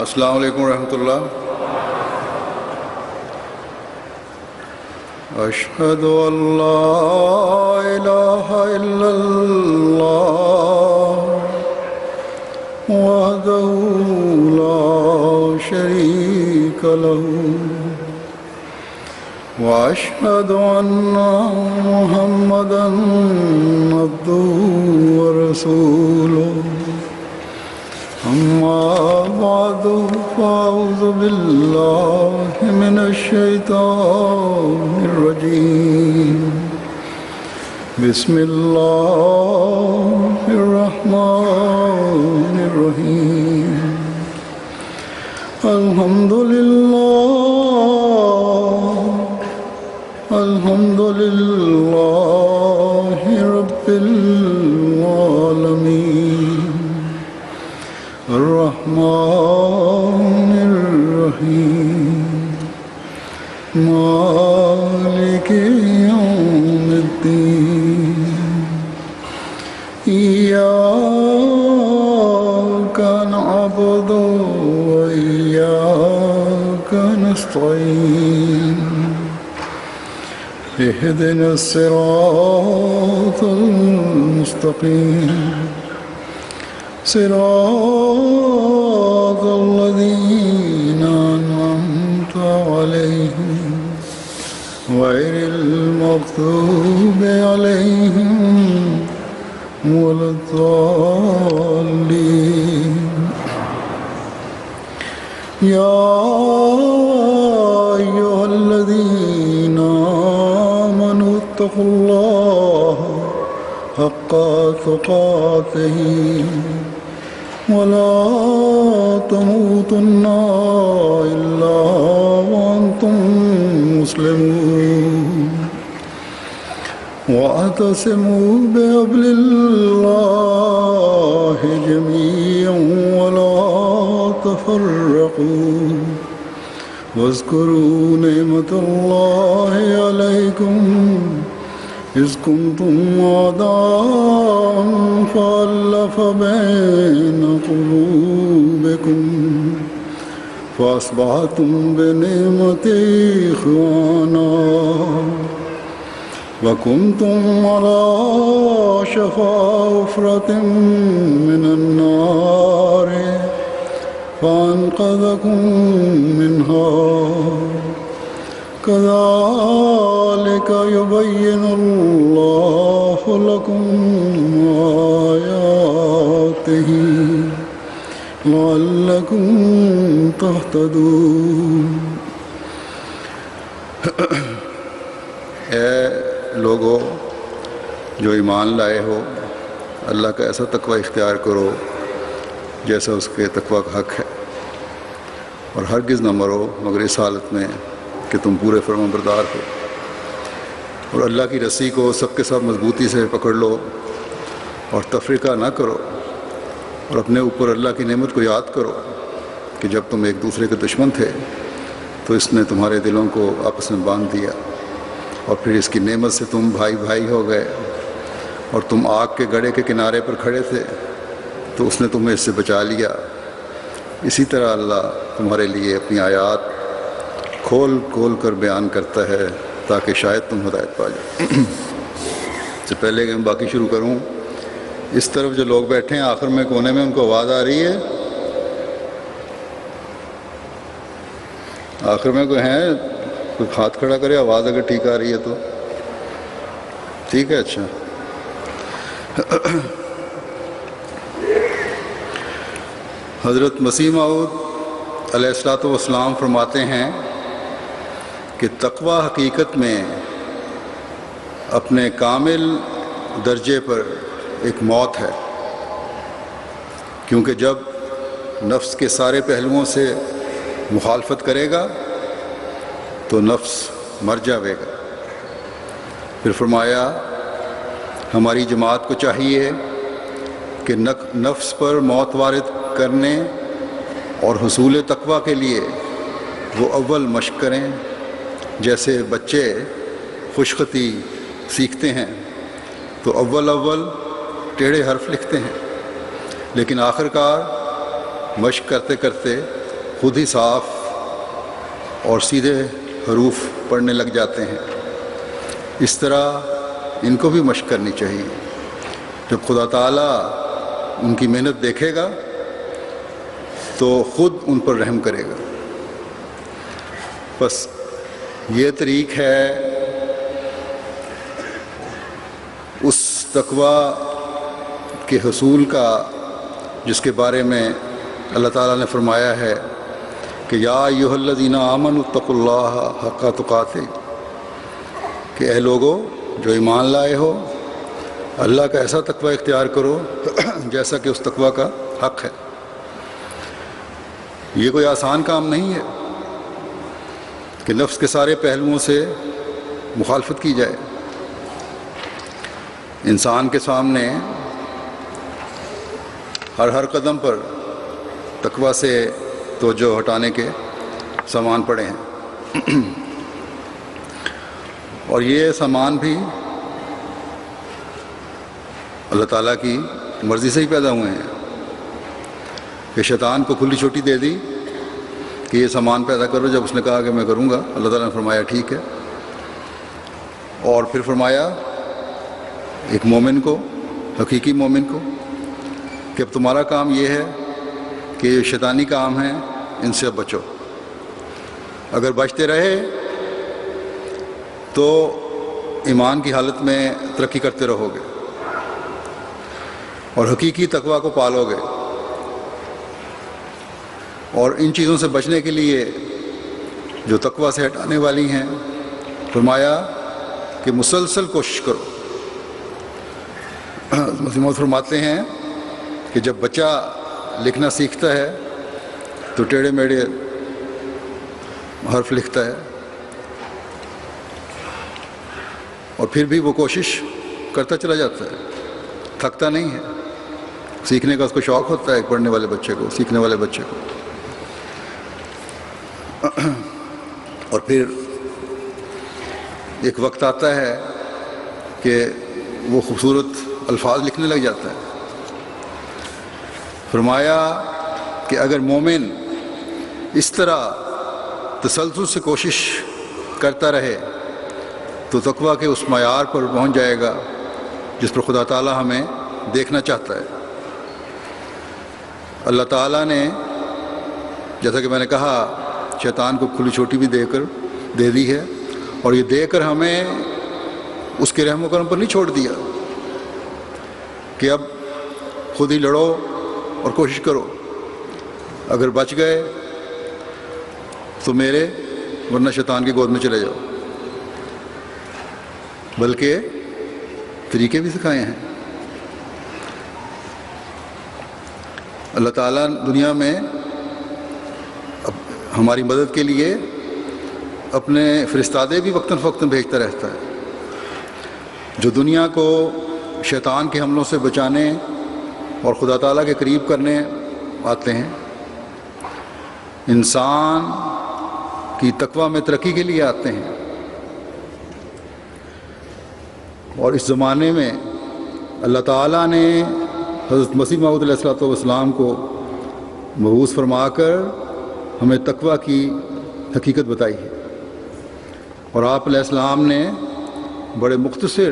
السلام علیکم ورحمۃ اللہ۔ اشہد ان لا الہ الا اللہ وحدہ لا شریک لہ واشہد ان محمدا عبدہ ورسولہ۔ اما بعد فاعوذ باللہ من الشیطان الرجیم۔ بسم اللہ الرحمن الرحیم۔ الحمد للہ رب العالمین الرحمن الرحیم مالک یوم الدین۔ ایاک نعبد و ایاک نستعین۔ اہدنا الصراط المستقیم صراط الذین انعمت علیہم غیر المغضوب علیہم ولا الضالین۔ یا ایھا الذین آمنوا اتقوا اللہ حق تقاتہ ولا تموتن الا وانتم مسلمون۔ واعتصموا بحبل اللہ جميعا ولا تفرقوا واذكروا نعمة الله عليكم إذ كنتم أعداء فألف بين قلوبكم فأصبحتم بنعمته إخوانا وكنتم على شفا حفرة من النار فأنقذكم منها۔ كذلك يبين الله لكم آياته لعلكم تهتدون۔ اے لوگو جو ایمان لائے ہو، اللہ کا ایسا تقوی اختیار کرو جیسا اس کے تقوی کا حق ہے، اور ہرگز نہ مرو مگر اس حالت میں کہ تم پورے فرمان بردار ہو، اور اللہ کی رسی کو سب کے ساتھ مضبوطی سے پکڑ لو اور تفریقہ نہ کرو، اور اپنے اوپر اللہ کی نعمت کو یاد کرو کہ جب تم ایک دوسرے کے دشمن تھے تو اس نے تمہارے دلوں کو آپس میں باندھ دیا، اور پھر اس کی نعمت سے تم بھائی بھائی ہو گئے، اور تم آگ کے گڑھے کے کنارے پر کھڑے تھے تو اس نے تمہیں اس سے بچا لیا۔ اسی طرح اللہ تمہارے لیے اپنی آیات کھول کھول کر بیان کرتا ہے تاکہ شاید تم ہدایت پا جاؤ۔ اس سے پہلے کہ میں باقی شروع کروں، اس طرف جو لوگ بیٹھے ہیں آخر میں کونے میں، ان کو آواز آ رہی ہے؟ آخر میں کوئی ہیں؟ کوئی ہاتھ کھڑا کرے، آواز اگر ٹھیک آ رہی ہے تو ٹھیک ہے۔ اچھا، حضرت مسیح موعود علیہ الصلوۃ والسلام فرماتے ہیں کہ تقوی حقیقت میں اپنے کامل درجے پر ایک موت ہے، کیونکہ جب نفس کے سارے پہلوؤں سے مخالفت کرے گا تو نفس مر جاوے گا۔ پھر فرمایا ہماری جماعت کو چاہیے کہ نفس پر موت وارد کرنے اور حصول تقوی کے لیے وہ اول مشق کریں، جیسے بچے خوشخطی سیکھتے ہیں تو اول ٹیڑھے حرف لکھتے ہیں، لیکن آخر کار مشق کرتے کرتے خود ہی صاف اور سیدھے حروف پڑھنے لگ جاتے ہیں، اس طرح ان کو بھی مشق کرنی چاہیے۔ جب خدا تعالیٰ ان کی محنت دیکھے گا تو خود ان پر رحم کرے گا۔ بس یہ طریق ہے اس تقوی کے حصول کا جس کے بارے میں اللہ تعالیٰ نے فرمایا ہے کہ یا ایھا الذین آمنوا اتقوا اللہ حق تقاتہ، کہ اے لوگو جو ایمان لائے ہو اللہ کا ایسا تقوی اختیار کرو جیسا کہ اس تقوی کا حق ہے۔ یہ کوئی آسان کام نہیں ہے کہ نفس کے سارے پہلوؤں سے مخالفت کی جائے۔ انسان کے سامنے ہر قدم پر تقوی سے توجہ ہٹانے کے سامان پڑے ہیں، اور یہ سامان بھی اللہ تعالیٰ کی مرضی سے ہی پیدا ہوئے ہیں کہ شیطان کو کھلی چھوٹی دے دی کہ یہ سامان پیدا کرو۔ جب اس نے کہا کہ میں کروں گا، اللہ تعالیٰ نے فرمایا ٹھیک ہے، اور پھر فرمایا ایک مومن کو، حقیقی مومن کو، کہ اب تمہارا کام یہ ہے کہ یہ شیطانی کام ہے ان سے اب بچو۔ اگر بچتے رہے تو ایمان کی حالت میں ترقی کرتے رہو گے اور حقیقی تقوی کو پالو گے۔ اور ان چیزوں سے بچنے کے لیے جو تقوی سے ہٹانے والی ہیں، فرمایا کہ مسلسل کوشش کرو۔ مسیح موعود فرماتے ہیں کہ جب بچہ لکھنا سیکھتا ہے تو ٹیڑھے میڑھے حرف لکھتا ہے، اور پھر بھی وہ کوشش کرتا چلا جاتا ہے، تھکتا نہیں ہے۔ سیکھنے کا اس کو شوق ہوتا ہے، پڑھنے والے بچے کو، سیکھنے والے بچے کو۔ اور پھر ایک وقت آتا ہے کہ وہ خوبصورت الفاظ لکھنے لگ جاتا ہے۔ فرمایا کہ اگر مومن اس طرح تسلسل سے کوشش کرتا رہے تو تقوی کے اس معیار پر پہنچ جائے گا جس پر خدا تعالیٰ ہمیں دیکھنا چاہتا ہے۔ اللہ تعالیٰ نے، جیسا کہ میں نے کہا، شیطان کو کھلی چھوٹی بھی دے دی ہے، اور یہ دے کر ہمیں اس کے رحم و کرم پر نہیں چھوڑ دیا کہ اب خود ہی لڑو اور کوشش کرو، اگر بچ گئے تو میرے، ورنہ شیطان کی گود میں چلے جاؤ۔ بلکہ طریقے بھی سکھائے ہیں۔ اللہ تعالیٰ دنیا میں ہماری مدد کے لیے اپنے فرستادے بھی وقتاً فوقتاً بھیجتا رہتا ہے، جو دنیا کو شیطان کے حملوں سے بچانے اور خدا تعالیٰ کے قریب کرنے آتے ہیں، انسان کی تقوی میں ترقی کے لیے آتے ہیں۔ اور اس زمانے میں اللہ تعالیٰ نے حضرت مسیح موعود علیہ السلام کو مبعوث فرما کر ہمیں تقوی کی حقیقت بتائی ہے، اور آپ علیہ السلام نے بڑے مختصر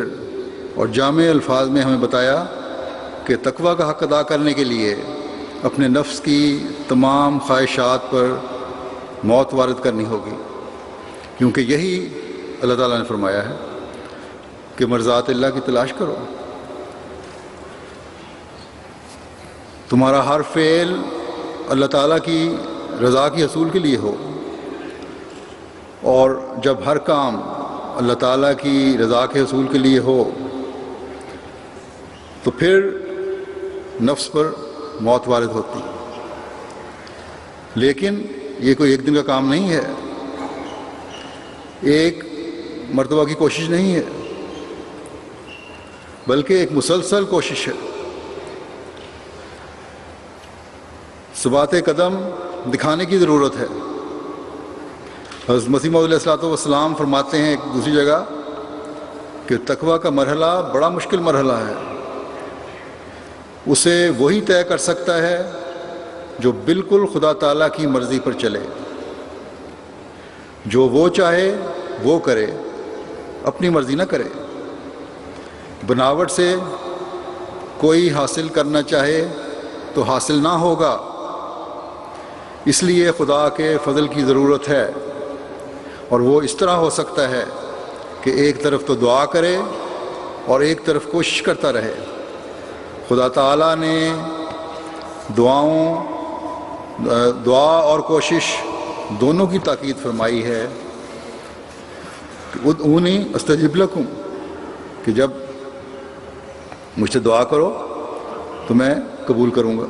اور جامع الفاظ میں ہمیں بتایا کہ تقوی کا حق ادا کرنے کے لیے اپنے نفس کی تمام خواہشات پر موت وارد کرنی ہوگی، کیونکہ یہی اللہ تعالیٰ نے فرمایا ہے کہ مرضات اللہ کی تلاش کرو۔ تمہارا ہر فعل اللہ تعالیٰ کی رضا کی حصول کے لیے ہو، اور جب ہر کام اللہ تعالیٰ کی رضا کے حصول کے لیے ہو تو پھر نفس پر موت وارد ہوتی۔ لیکن یہ کوئی ایک دن کا کام نہیں ہے، ایک مرتبہ کی کوشش نہیں ہے، بلکہ ایک مسلسل کوشش ہے۔ ثبات قدم دکھانے کی ضرورت ہے۔ حضرت مسیح موعود علیہ السلام فرماتے ہیں ایک دوسری جگہ کہ تقوی کا مرحلہ بڑا مشکل مرحلہ ہے، اسے وہی طے کر سکتا ہے جو بالکل خدا تعالیٰ کی مرضی پر چلے، جو وہ چاہے وہ کرے، اپنی مرضی نہ کرے، بناوٹ سے کوئی حاصل کرنا چاہے تو حاصل نہ ہوگا، اس لیے خدا کے فضل کی ضرورت ہے، اور وہ اس طرح ہو سکتا ہے کہ ایک طرف تو دعا کرے اور ایک طرف کوشش کرتا رہے۔ خدا تعالیٰ نے دعا اور کوشش دونوں کی تاکید فرمائی ہے کہ ادعونی استجب لکم، کہ جب مجھ سے دعا کرو تو میں قبول کروں گا۔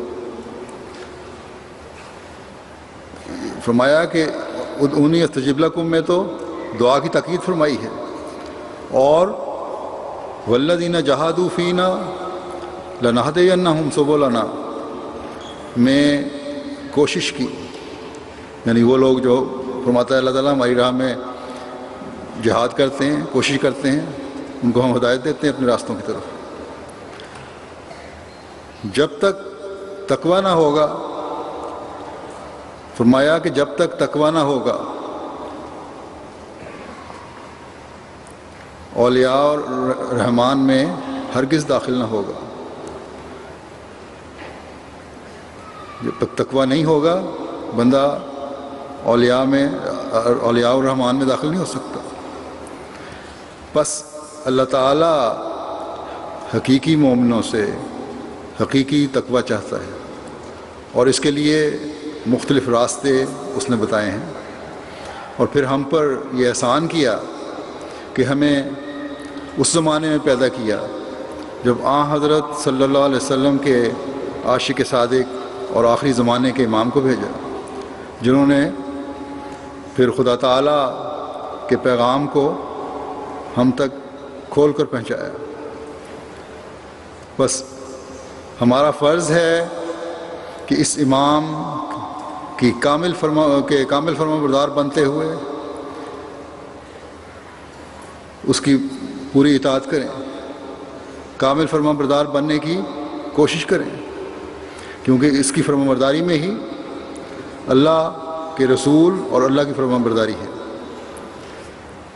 فرمایا کہ ادعونی استجب لکم میں تو دعا کی تاکید فرمائی ہے، اور والذین جاہدوا فینا لنہدینہم سبلنا میں کوشش کی، یعنی وہ لوگ جو فرماتا ہے اللہ تعالیٰ ہماری راہ میں جہاد کرتے ہیں، کوشش کرتے ہیں، ان کو ہم ہدایت دیتے ہیں اپنے راستوں کی طرف۔ جب تک تقوی نہ ہوگا، فرمایا کہ جب تک تقوی نہ ہوگا اولیاء الرحمن میں ہرگز داخل نہ ہوگا۔ جب تک تقوی نہیں ہوگا بندہ اولیاء الرحمن میں داخل نہیں ہو سکتا۔ بس اللہ تعالیٰ حقیقی مومنوں سے حقیقی تقوی چاہتا ہے، اور اس کے لیے مختلف راستے اس نے بتائے ہیں، اور پھر ہم پر یہ احسان کیا کہ ہمیں اس زمانے میں پیدا کیا جب حضرت صلی اللہ علیہ وسلم کے عاشق صادق اور آخری زمانے کے امام کو بھیجا، جنہوں نے پھر خدا تعالیٰ کے پیغام کو ہم تک کھول کر پہنچایا۔ بس ہمارا فرض ہے کہ اس امام کی کامل فرما بردار بنتے ہوئے اس کی پوری اطاعت کریں، کامل فرما بردار بننے کی کوشش کریں، کیونکہ اس کی فرما برداری میں ہی اللہ کے رسول اور اللہ کی فرما برداری ہے۔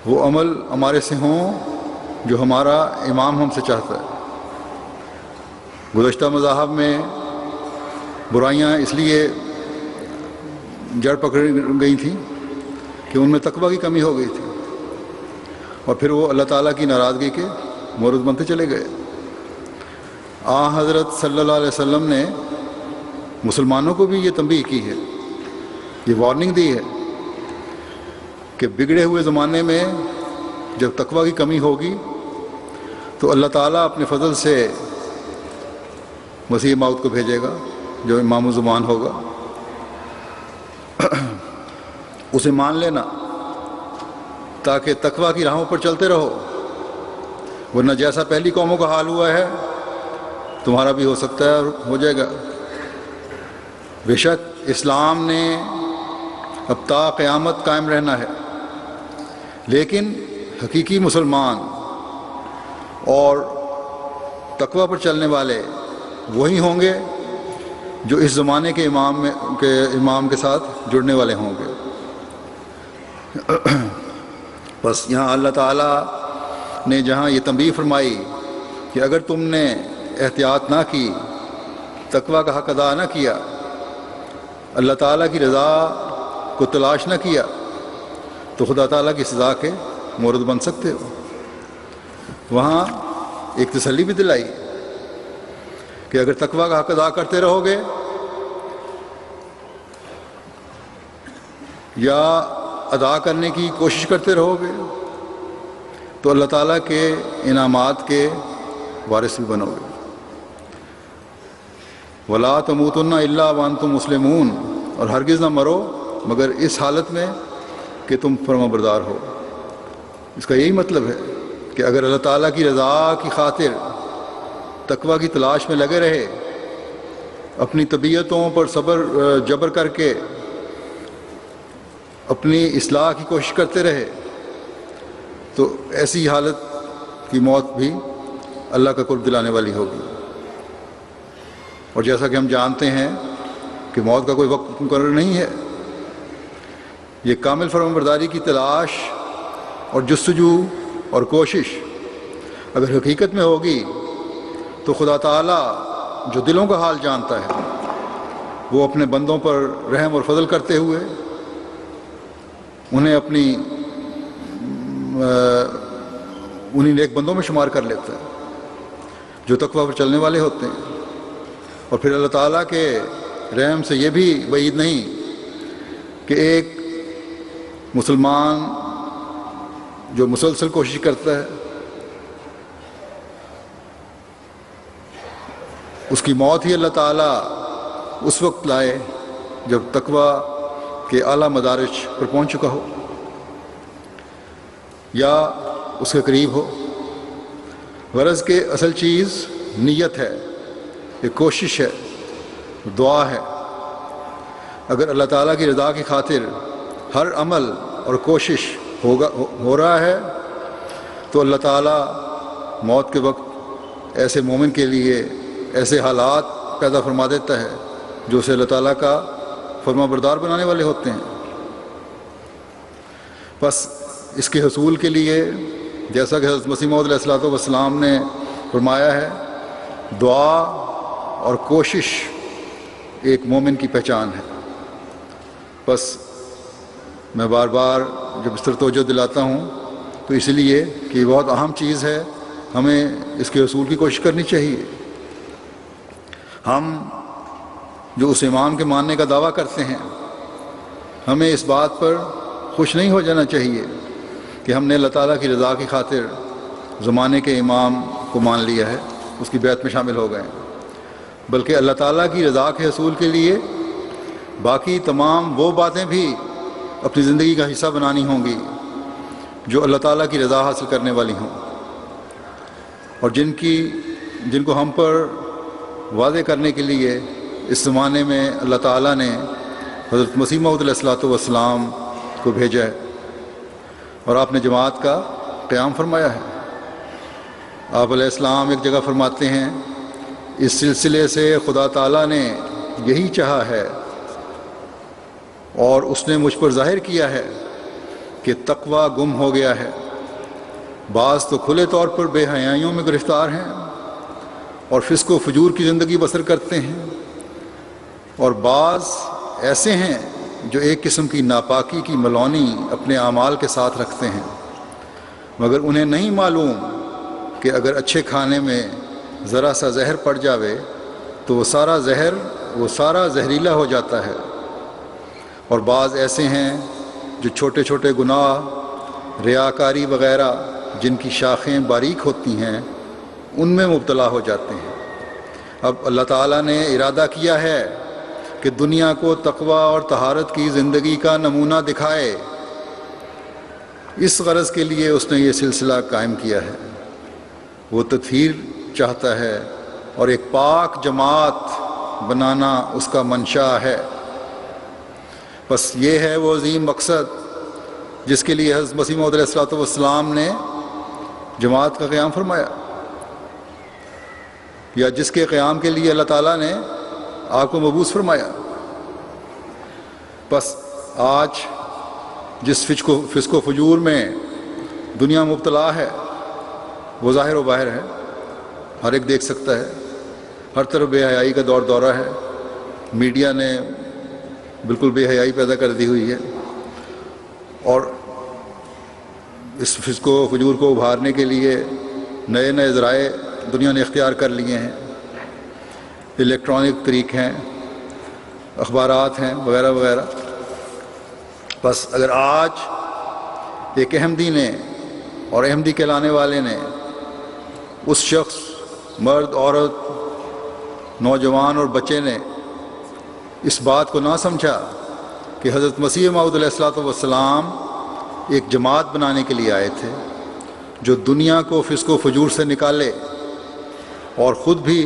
وہ عمل ہمارے سے ہوں جو ہمارا امام ہم سے چاہتا ہے۔ گزشتہ مذاہب میں برائیاں اس لیے جڑ پکڑ گئی تھیں کہ ان میں تقوی کی کمی ہو گئی تھی، اور پھر وہ اللہ تعالیٰ کی ناراضگی کے مورد بنتے چلے گئے۔ حضرت صلی اللہ علیہ وسلم نے مسلمانوں کو بھی یہ تنبیہ کی ہے، یہ وارننگ دی ہے کہ بگڑے ہوئے زمانے میں جب تقوی کی کمی ہوگی تو اللہ تعالیٰ اپنے فضل سے مسیح موعود کو بھیجے گا جو امام الزمان ہوگا۔ اسے مان لینا تاکہ تقوی کی راہوں پر چلتے رہو، ورنہ جیسا پہلی قوموں کا حال ہوا ہے تمہارا بھی ہو سکتا ہے اور ہو جائے گا۔ بے شک اسلام نے اب تا قیامت قائم رہنا ہے، لیکن حقیقی مسلمان اور تقوی پر چلنے والے وہی ہوں گے جو اس زمانے کے امام کے ساتھ جڑنے والے ہوں گے۔ بس یہاں اللہ تعالیٰ نے جہاں یہ تنبیہ فرمائی کہ اگر تم نے احتیاط نہ کی، تقوی کا حق ادا نہ کیا، اللہ تعالیٰ کی رضا کو تلاش نہ کیا، تو خدا تعالیٰ کی سزا کے مورد بن سکتے ہو۔ وہاں ایک تسلی بھی دلائی کہ اگر تقوی کا حق ادا کرتے رہو گے یا ادا کرنے کی کوشش کرتے رہو گے تو اللہ تعالیٰ کے انعامات کے وارث بھی بنو گے۔ وَلَا تَمُوتُنَّ إِلَّا وَأَنْتُمْ مُسْلِمُونَ، اور ہرگز نہ مرو مگر اس حالت میں کہ تم فرما بردار ہو۔ اس کا یہی مطلب ہے کہ اگر اللہ تعالیٰ کی رضا کی خاطر تقوی کی تلاش میں لگے رہے، اپنی طبیعتوں پر صبر جبر کر کے اپنی اصلاح کی کوشش کرتے رہے، تو ایسی حالت کی موت بھی اللہ کا قرب دلانے والی ہوگی۔ اور جیسا کہ ہم جانتے ہیں کہ موت کا کوئی وقت مقرر نہیں ہے۔ یہ کامل فرمانبرداری کی تلاش اور جستجو اور کوشش اگر حقیقت میں ہوگی تو خدا تعالیٰ جو دلوں کا حال جانتا ہے وہ اپنے بندوں پر رحم اور فضل کرتے ہوئے انہیں انہیں نیک بندوں میں شمار کر لیتا ہے جو تقویٰ پر چلنے والے ہوتے ہیں۔ اور پھر اللہ تعالیٰ کے رحم سے یہ بھی بعید نہیں کہ ایک مسلمان جو مسلسل کوشش کرتا ہے اس کی موت ہی اللہ تعالیٰ اس وقت لائے جب تقویٰ کے اعلیٰ مدارج پر پہنچ چکا ہو یا اس کے قریب ہو۔ غرض کہ اصل چیز نیت ہے، یہ کوشش ہے، دعا ہے۔ اگر اللہ تعالیٰ کی رضا کی خاطر ہر عمل اور کوشش ہو رہا ہے تو اللہ تعالیٰ موت کے وقت ایسے مومن کے لیے ایسے حالات پیدا فرما دیتا ہے جو اسے اللہ تعالیٰ کا فرما بردار بنانے والے ہوتے ہیں۔ بس اس کے حصول کے لیے جیسا کہ حضرت مسیح موعود علیہ السلام نے فرمایا ہے، دعا اور کوشش ایک مومن کی پہچان ہے۔ بس میں بار بار جب اس طرح توجہ دلاتا ہوں تو اس لیے کہ یہ بہت اہم چیز ہے، ہمیں اس کے حصول کی کوشش کرنی چاہیے۔ ہم جو اس امام کے ماننے کا دعویٰ کرتے ہیں ہمیں اس بات پر خوش نہیں ہو جانا چاہیے کہ ہم نے اللہ تعالیٰ کی رضا کی خاطر زمانے کے امام کو مان لیا ہے، اس کی بیعت میں شامل ہو گئے ہیں، بلکہ اللہ تعالیٰ کی رضا کے حصول کے لیے باقی تمام وہ باتیں بھی اپنی زندگی کا حصہ بنانی ہوں گی جو اللہ تعالیٰ کی رضا حاصل کرنے والی ہوں، اور جن کو ہم پر واضح کرنے کے لیے اس زمانے میں اللہ تعالیٰ نے حضرت مسیح موعود علیہ السلام کو بھیجا ہے اور آپ نے جماعت کا قیام فرمایا ہے۔ آپ علیہ السلام ایک جگہ فرماتے ہیں، اس سلسلے سے خدا تعالیٰ نے یہی چاہا ہے اور اس نے مجھ پر ظاہر کیا ہے کہ تقویٰ گم ہو گیا ہے۔ بعض تو کھلے طور پر بے حیائیوں میں گرفتار ہیں اور فسق و فجور کی زندگی بسر کرتے ہیں، اور بعض ایسے ہیں جو ایک قسم کی ناپاکی کی ملونی اپنے اعمال کے ساتھ رکھتے ہیں، مگر انہیں نہیں معلوم کہ اگر اچھے کھانے میں ذرا سا زہر پڑ جاوے تو وہ سارا زہریلا ہو جاتا ہے۔ اور بعض ایسے ہیں جو چھوٹے چھوٹے گناہ، ریاکاری وغیرہ جن کی شاخیں باریک ہوتی ہیں ان میں مبتلا ہو جاتے ہیں۔ اب اللہ تعالیٰ نے ارادہ کیا ہے کہ دنیا کو تقویٰ اور طہارت کی زندگی کا نمونہ دکھائے، اس غرض کے لیے اس نے یہ سلسلہ قائم کیا ہے۔ وہ تطہیر چاہتا ہے اور ایک پاک جماعت بنانا اس کا منشا ہے۔ بس یہ ہے وہ عظیم مقصد جس کے لیے حضرت مسیح موعود علیہ السلام نے جماعت کا قیام فرمایا، یا جس کے قیام کے لیے اللہ تعالیٰ نے آپ کو مبعوث فرمایا۔ بس آج جس فسق و فجور میں دنیا مبتلا ہے وہ ظاہر و باہر ہے، ہر ایک دیکھ سکتا ہے، ہر طرف بے حیائی کا دورہ ہے، میڈیا نے بالکل بے حیائی پیدا کر دی ہوئی ہے، اور اس فسق و فجور کو ابھارنے کے لیے نئے ذرائع دنیا نے اختیار کر لیے ہیں، الیکٹرانک طریق ہیں، اخبارات ہیں وغیرہ وغیرہ۔ بس اگر آج ایک احمدی نے اور احمدی کہلانے والے نے اس شخص، مرد، عورت، نوجوان اور بچے نے اس بات کو نہ سمجھا کہ حضرت مسیح موعود علیہ السلام ایک جماعت بنانے کے لیے آئے تھے جو دنیا کو فسق و فجور سے نکالے، اور خود بھی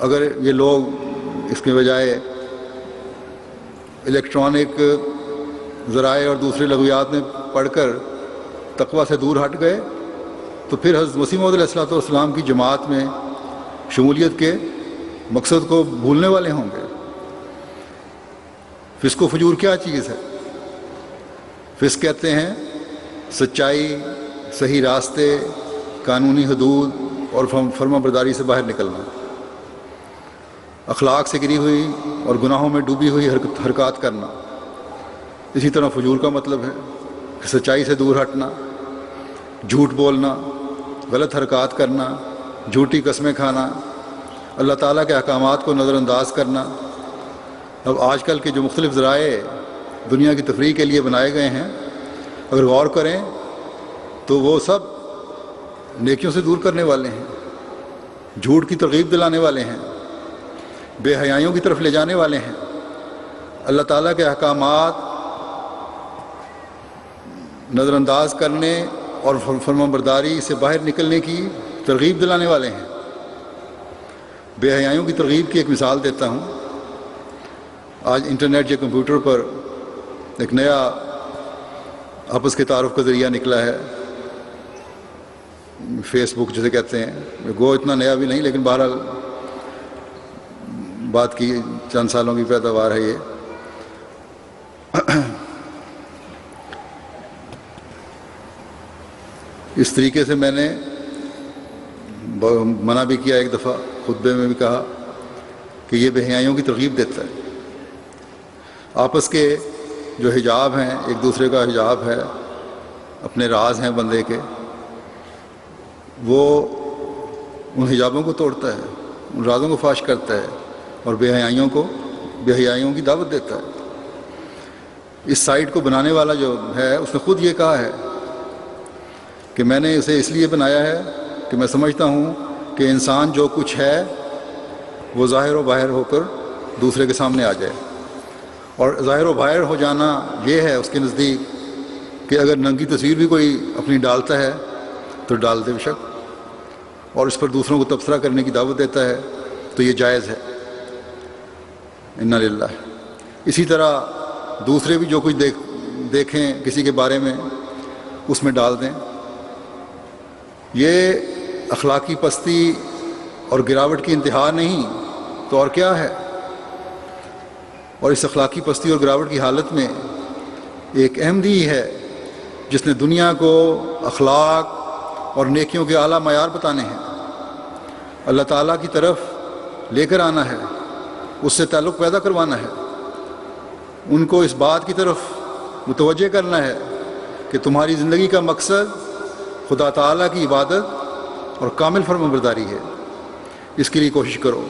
اگر یہ لوگ اس کے بجائے الیکٹرانک ذرائع اور دوسرے لغویات میں پڑھ کر تقویٰ سے دور ہٹ گئے تو پھر حضرت مسیح موعود علیہ السلام کی جماعت میں شمولیت کے مقصد کو بھولنے والے ہوں گے۔ فسق و فجور کیا چیز ہے؟ فسق کہتے ہیں سچائی، صحیح راستے، قانونی حدود اور فرما برداری سے باہر نکلنا، اخلاق سے گری ہوئی اور گناہوں میں ڈوبی ہوئی حرکات کرنا۔ اسی طرح فجور کا مطلب ہے کہ سچائی سے دور ہٹنا، جھوٹ بولنا، غلط حرکات کرنا، جھوٹی قسمیں کھانا، اللہ تعالیٰ کے احکامات کو نظر انداز کرنا۔ اب آج کل کے جو مختلف ذرائع دنیا کی تفریح کے لیے بنائے گئے ہیں، اگر غور کریں تو وہ سب نیکیوں سے دور کرنے والے ہیں، جھوٹ کی ترغیب دلانے والے ہیں، بے حیائیوں کی طرف لے جانے والے ہیں، اللہ تعالیٰ کے احکامات نظر انداز کرنے اور فرما برداری سے باہر نکلنے کی ترغیب دلانے والے ہیں۔ بے حیائیوں کی ترغیب کی ایک مثال دیتا ہوں۔ آج انٹرنیٹ یا کمپیوٹر پر ایک نیا آپس کے تعارف کا ذریعہ نکلا ہے، فیس بک جسے کہتے ہیں۔ گو اتنا نیا بھی نہیں، لیکن بہرحال بات کی چند سالوں کی پیداوار ہے یہ۔ اس طریقے سے میں نے منع بھی کیا، ایک دفعہ خطبے میں بھی کہا کہ یہ بے حیائیوں کی ترغیب دیتا ہے۔ آپس کے جو حجاب ہیں، ایک دوسرے کا حجاب ہے، اپنے راز ہیں بندے کے، وہ ان حجابوں کو توڑتا ہے، ان رازوں کو فاش کرتا ہے اور بے حیائیوں کی دعوت دیتا ہے۔ اس سائٹ کو بنانے والا جو ہے اس نے خود یہ کہا ہے کہ میں نے اسے اس لیے بنایا ہے کہ میں سمجھتا ہوں کہ انسان جو کچھ ہے وہ ظاہر و باہر ہو کر دوسرے کے سامنے آ جائے، اور ظاہر و باہر ہو جانا یہ ہے اس کے نزدیک کہ اگر ننگی تصویر بھی کوئی اپنی ڈالتا ہے تو ڈال دے بے شک، اور اس پر دوسروں کو تبصرہ کرنے کی دعوت دیتا ہے تو یہ جائز ہے۔ انا للہ۔ اسی طرح دوسرے بھی جو کچھ دیکھیں کسی کے بارے میں اس میں ڈال دیں، یہ اخلاقی پستی اور گراوٹ کی انتہا نہیں تو اور کیا ہے؟ اور اس اخلاقی پستی اور گراوٹ کی حالت میں ایک احمدی ہے جس نے دنیا کو اخلاق اور نیکیوں کے اعلیٰ معیار بتانے ہیں، اللہ تعالیٰ کی طرف لے کر آنا ہے، اس سے تعلق پیدا کروانا ہے، ان کو اس بات کی طرف متوجہ کرنا ہے کہ تمہاری زندگی کا مقصد خدا تعالیٰ کی عبادت اور کامل فرما برداری ہے، اس کے لیے کوشش کرو،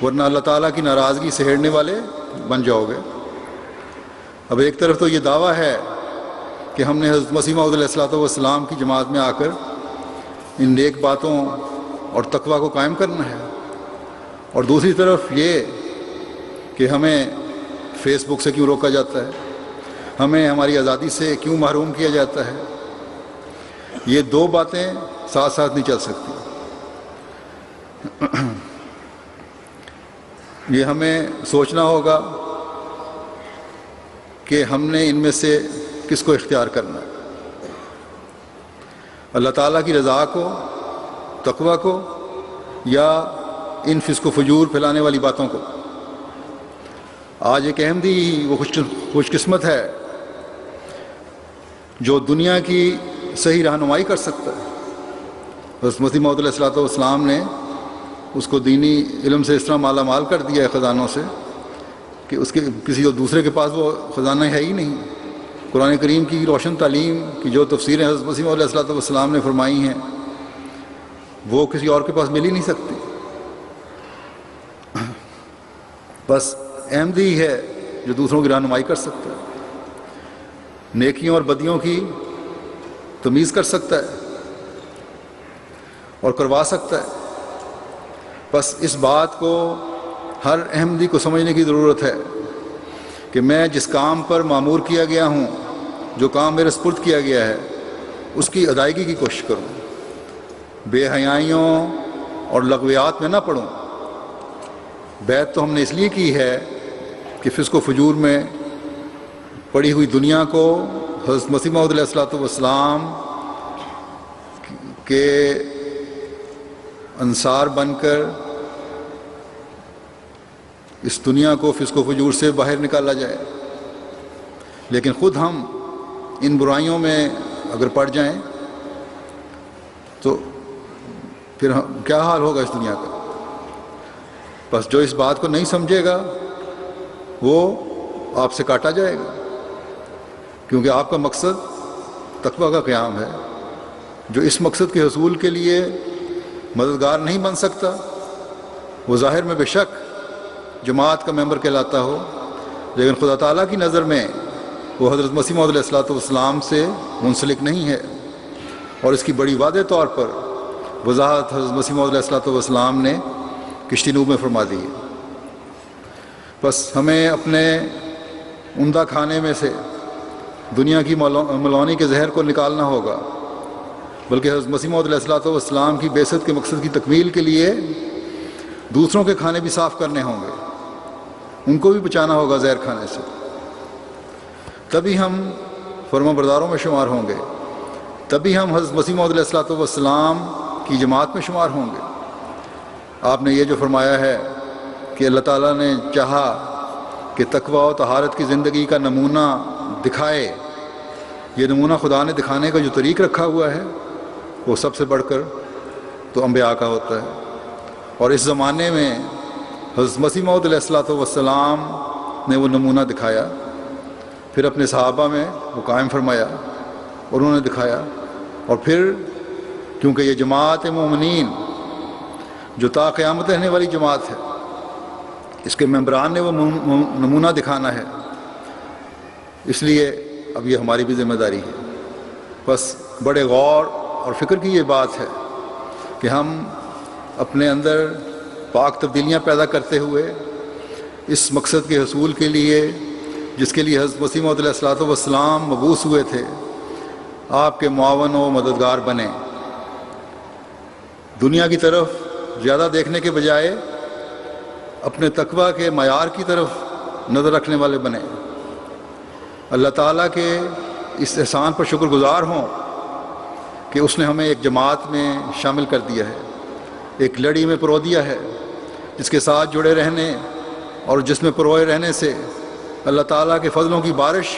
ورنہ اللہ تعالیٰ کی ناراضگی سہیڑنے والے بن جاؤ گے۔ اب ایک طرف تو یہ دعویٰ ہے کہ ہم نے حضرت مسیح موعود علیہ السلام کی جماعت میں آ کر ان نیک باتوں اور تقویٰ کو قائم کرنا ہے، اور دوسری طرف یہ کہ ہمیں فیس بک سے کیوں روکا جاتا ہے، ہمیں ہماری آزادی سے کیوں محروم کیا جاتا ہے۔ یہ دو باتیں ساتھ ساتھ نہیں چل سکتی۔ یہ ہمیں سوچنا ہوگا کہ ہم نے ان میں سے کس کو اختیار کرنا ہے، اللہ تعالیٰ کی رضا کو، تقویٰ کو، یا ان فسق و فجور پھیلانے والی باتوں کو۔ آج ایک احمدی وہ خوش قسمت ہے جو دنیا کی صحیح رہنمائی کر سکتا ہے۔ حضرت مسیح موعود علیہ السلام نے اس کو دینی علم سے اس طرح مالا مال کر دیا ہے خزانوں سے کہ اس کے کسی اور دوسرے کے پاس وہ خزانہ ہے ہی نہیں۔ قرآن کریم کی روشن تعلیم کی جو تفسیریں حضرت مسیح موعود علیہ السلام نے فرمائی ہیں وہ کسی اور کے پاس مل ہی نہیں سکتی۔ بس احمدی ہے جو دوسروں کی رہنمائی کر سکتا ہے، نیکیوں اور بدیوں کی تمیز کر سکتا ہے اور کروا سکتا ہے۔ بس اس بات کو ہر احمدی کو سمجھنے کی ضرورت ہے کہ میں جس کام پر مامور کیا گیا ہوں، جو کام میرے سپرد کیا گیا ہے، اس کی ادائیگی کی کوشش کروں، بے حیائیوں اور لغویات میں نہ پڑوں۔ بیعت تو ہم نے اس لیے کی ہے کہ فسق و فجور میں پڑی ہوئی دنیا کو حضرت مسیح موعود علیہ السلام کے انصار بن کر اس دنیا کو فسق و فجور سے باہر نکالا جائے، لیکن خود ہم ان برائیوں میں اگر پڑ جائیں تو پھر کیا حال ہوگا اس دنیا کا؟ بس جو اس بات کو نہیں سمجھے گا وہ آپ سے کاٹا جائے گا، کیونکہ آپ کا مقصد تقویٰ کا قیام ہے۔ جو اس مقصد کے حصول کے لیے مددگار نہیں بن سکتا وہ ظاہر میں بے شک جماعت کا ممبر کہلاتا ہو، لیکن خدا تعالیٰ کی نظر میں وہ حضرت مسیح موعود علیہ الصلوۃ والسلام سے منسلک نہیں ہے، اور اس کی بڑی واضح طور پر وضاحت حضرت مسیح موعود علیہ الصلوۃ والسلام نے کشتی نوح میں فرما دی ہے۔ بس ہمیں اپنے عمدہ کھانے میں سے دنیا کی ملونی کے زہر کو نکالنا ہوگا، بلکہ حضرت مسیح موعود علیہ الصلوۃ والسلام کی بعثت کے مقصد کی تکمیل کے لیے دوسروں کے کھانے بھی صاف کرنے ہوں گے، ان کو بھی بچانا ہوگا زہر کھانے سے، تبھی ہم فرما برداروں میں شمار ہوں گے، تبھی ہم حضرت مسیح موعود علیہ الصلوۃ والسلام کی جماعت میں شمار ہوں گے۔ آپ نے یہ جو فرمایا ہے کہ اللہ تعالیٰ نے چاہا کہ تقویٰ و طہارت کی زندگی کا نمونہ دکھائے، یہ نمونہ خدا نے دکھانے کا جو طریق رکھا ہوا ہے وہ سب سے بڑھ کر تو انبیاء کا ہوتا ہے، اور اس زمانے میں حضرت مسیح موعود علیہ الصلوۃ والسلام نے وہ نمونہ دکھایا، پھر اپنے صحابہ میں وہ قائم فرمایا اور انہوں نے دکھایا، اور پھر کیونکہ یہ جماعت مومنین جو تا قیامت رہنے والی جماعت ہے، اس کے ممبران نے وہ نمونہ دکھانا ہے، اس لیے اب یہ ہماری بھی ذمہ داری ہے۔ بس بڑے غور اور فکر کی یہ بات ہے کہ ہم اپنے اندر پاک تبدیلیاں پیدا کرتے ہوئے اس مقصد کے حصول کے لیے جس کے لیے حضرت مسیح موعود علیہ الصلوۃ والسلام مبعوث ہوئے تھے، آپ کے معاون و مددگار بنیں، دنیا کی طرف زیادہ دیکھنے کے بجائے اپنے تقویٰ کے معیار کی طرف نظر رکھنے والے بنیں، اللہ تعالیٰ کے اس احسان پر شکر گزار ہوں کہ اس نے ہمیں ایک جماعت میں شامل کر دیا ہے، ایک لڑی میں پرو دیا ہے، جس کے ساتھ جڑے رہنے اور جس میں پروئے رہنے سے اللہ تعالیٰ کے فضلوں کی بارش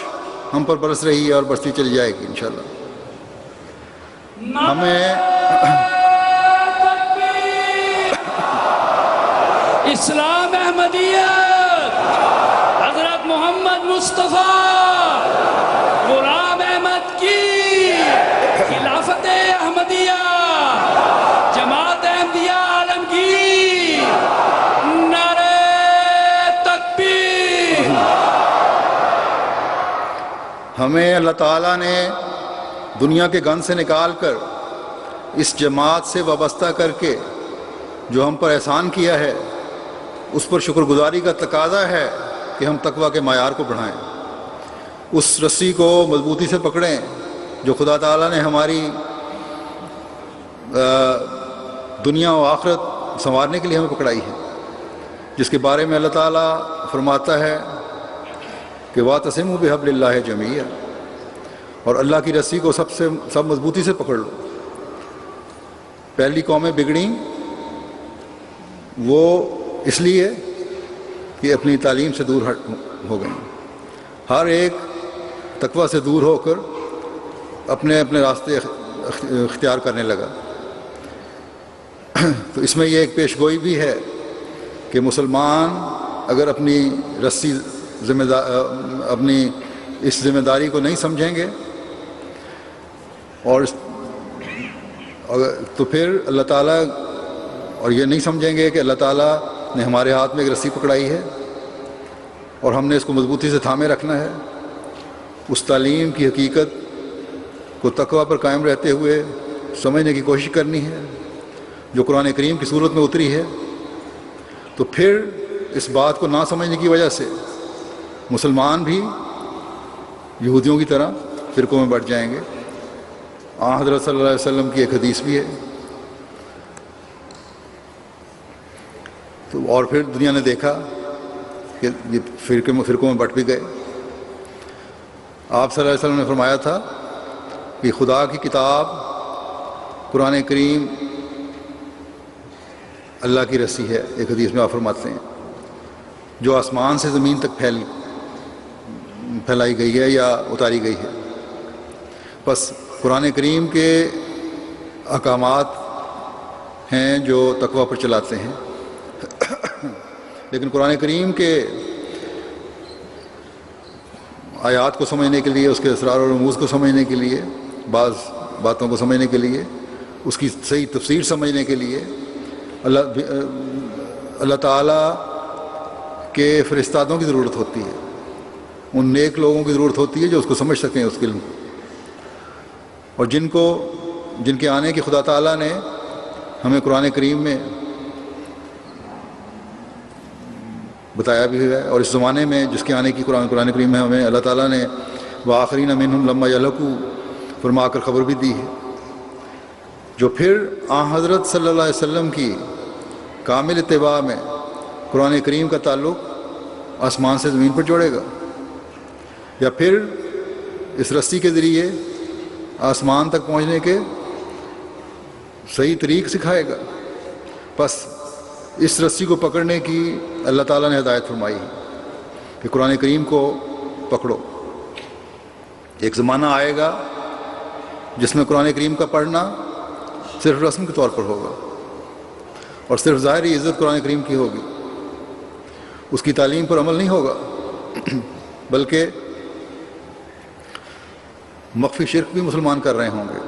ہم پر برس رہی ہے اور برستی چلی جائے گی انشاءاللہ۔ اسلام احمدیت، حضرت محمد مصطفیٰ غلام احمد کی خلافت احمدیہ، جماعت احمدیہ عالمگیر، نعرہ تکبیر۔ ہمیں اللہ تعالیٰ نے دنیا کے گن سے نکال کر اس جماعت سے وابستہ کر کے جو ہم پر احسان کیا ہے اس پر شکر گزاری کا تقاضا ہے کہ ہم تقویٰ کے معیار کو بڑھائیں، اس رسی کو مضبوطی سے پکڑیں جو خدا تعالیٰ نے ہماری دنیا و آخرت سنوارنے کے لیے ہمیں پکڑائی ہے، جس کے بارے میں اللہ تعالیٰ فرماتا ہے کہ وَاعْتَصِمُوا بِحَبْلِ اللَّهِ جَمِيعًا، اور اللہ کی رسی کو سب مضبوطی سے پکڑ لو۔ پہلی قومیں بگڑیں وہ اس لیے کہ اپنی تعلیم سے دور ہو گئیں، ہر ایک تقویٰ سے دور ہو کر اپنے راستے اختیار کرنے لگا۔ تو اس میں یہ ایک پیش گوئی بھی ہے کہ مسلمان اگر اپنی رسی اپنی اس ذمہ داری کو نہیں سمجھیں گے اور تو پھر اللہ تعالیٰ اور یہ نہیں سمجھیں گے کہ اللہ تعالیٰ نے ہمارے ہاتھ میں ایک رسی پکڑائی ہے اور ہم نے اس کو مضبوطی سے تھامے رکھنا ہے، اس تعلیم کی حقیقت کو تقویٰ پر قائم رہتے ہوئے سمجھنے کی کوشش کرنی ہے جو قرآن کریم کی صورت میں اتری ہے، تو پھر اس بات کو نہ سمجھنے کی وجہ سے مسلمان بھی یہودیوں کی طرح فرقوں میں بٹ جائیں گے۔ حضرت صلی اللہ علیہ وسلم کی ایک حدیث بھی ہے۔ تو اور پھر دنیا نے دیکھا کہ یہ فرقوں میں بٹ بھی گئے۔ آپ صلی اللہ علیہ وسلم نے فرمایا تھا کہ خدا کی کتاب قرآن کریم اللہ کی رسی ہے، ایک حدیث میں آپ فرماتے ہیں، جو آسمان سے زمین تک پھیلائی گئی ہے یا اتاری گئی ہے۔ بس قرآن کریم کے احکامات ہیں جو تقویٰ پر چلاتے ہیں، لیکن قرآن کریم کے آیات کو سمجھنے کے لیے، اس کے اسرار و رموز کو سمجھنے کے لیے، بعض باتوں کو سمجھنے کے لیے، اس کی صحیح تفسیر سمجھنے کے لیے اللہ تعالیٰ کے فرستادوں کی ضرورت ہوتی ہے، ان نیک لوگوں کی ضرورت ہوتی ہے جو اس کو سمجھ سکیں، اس علم کو، اور جن کے آنے کی خدا تعالیٰ نے ہمیں قرآن کریم میں بتایا بھی ہے، اور اس زمانے میں جس کے آنے کی قرآن کریم میں ہمیں اللہ تعالیٰ نے وآخرین منہم لما یلحقوا فرما کر خبر بھی دی ہے، جو پھر حضرت صلی اللہ علیہ وسلم کی کامل اتباع میں قرآن کریم کا تعلق آسمان سے زمین پر جوڑے گا، یا پھر اس رسی کے ذریعے آسمان تک پہنچنے کے صحیح طریق سکھائے گا۔ بس اس رسی کو پکڑنے کی اللہ تعالیٰ نے ہدایت فرمائی ہے کہ قرآن کریم کو پکڑو۔ ایک زمانہ آئے گا جس میں قرآن کریم کا پڑھنا صرف رسم کے طور پر ہوگا، اور صرف ظاہری عزت قرآن کریم کی ہوگی، اس کی تعلیم پر عمل نہیں ہوگا، بلکہ مخفی شرک بھی مسلمان کر رہے ہوں گے۔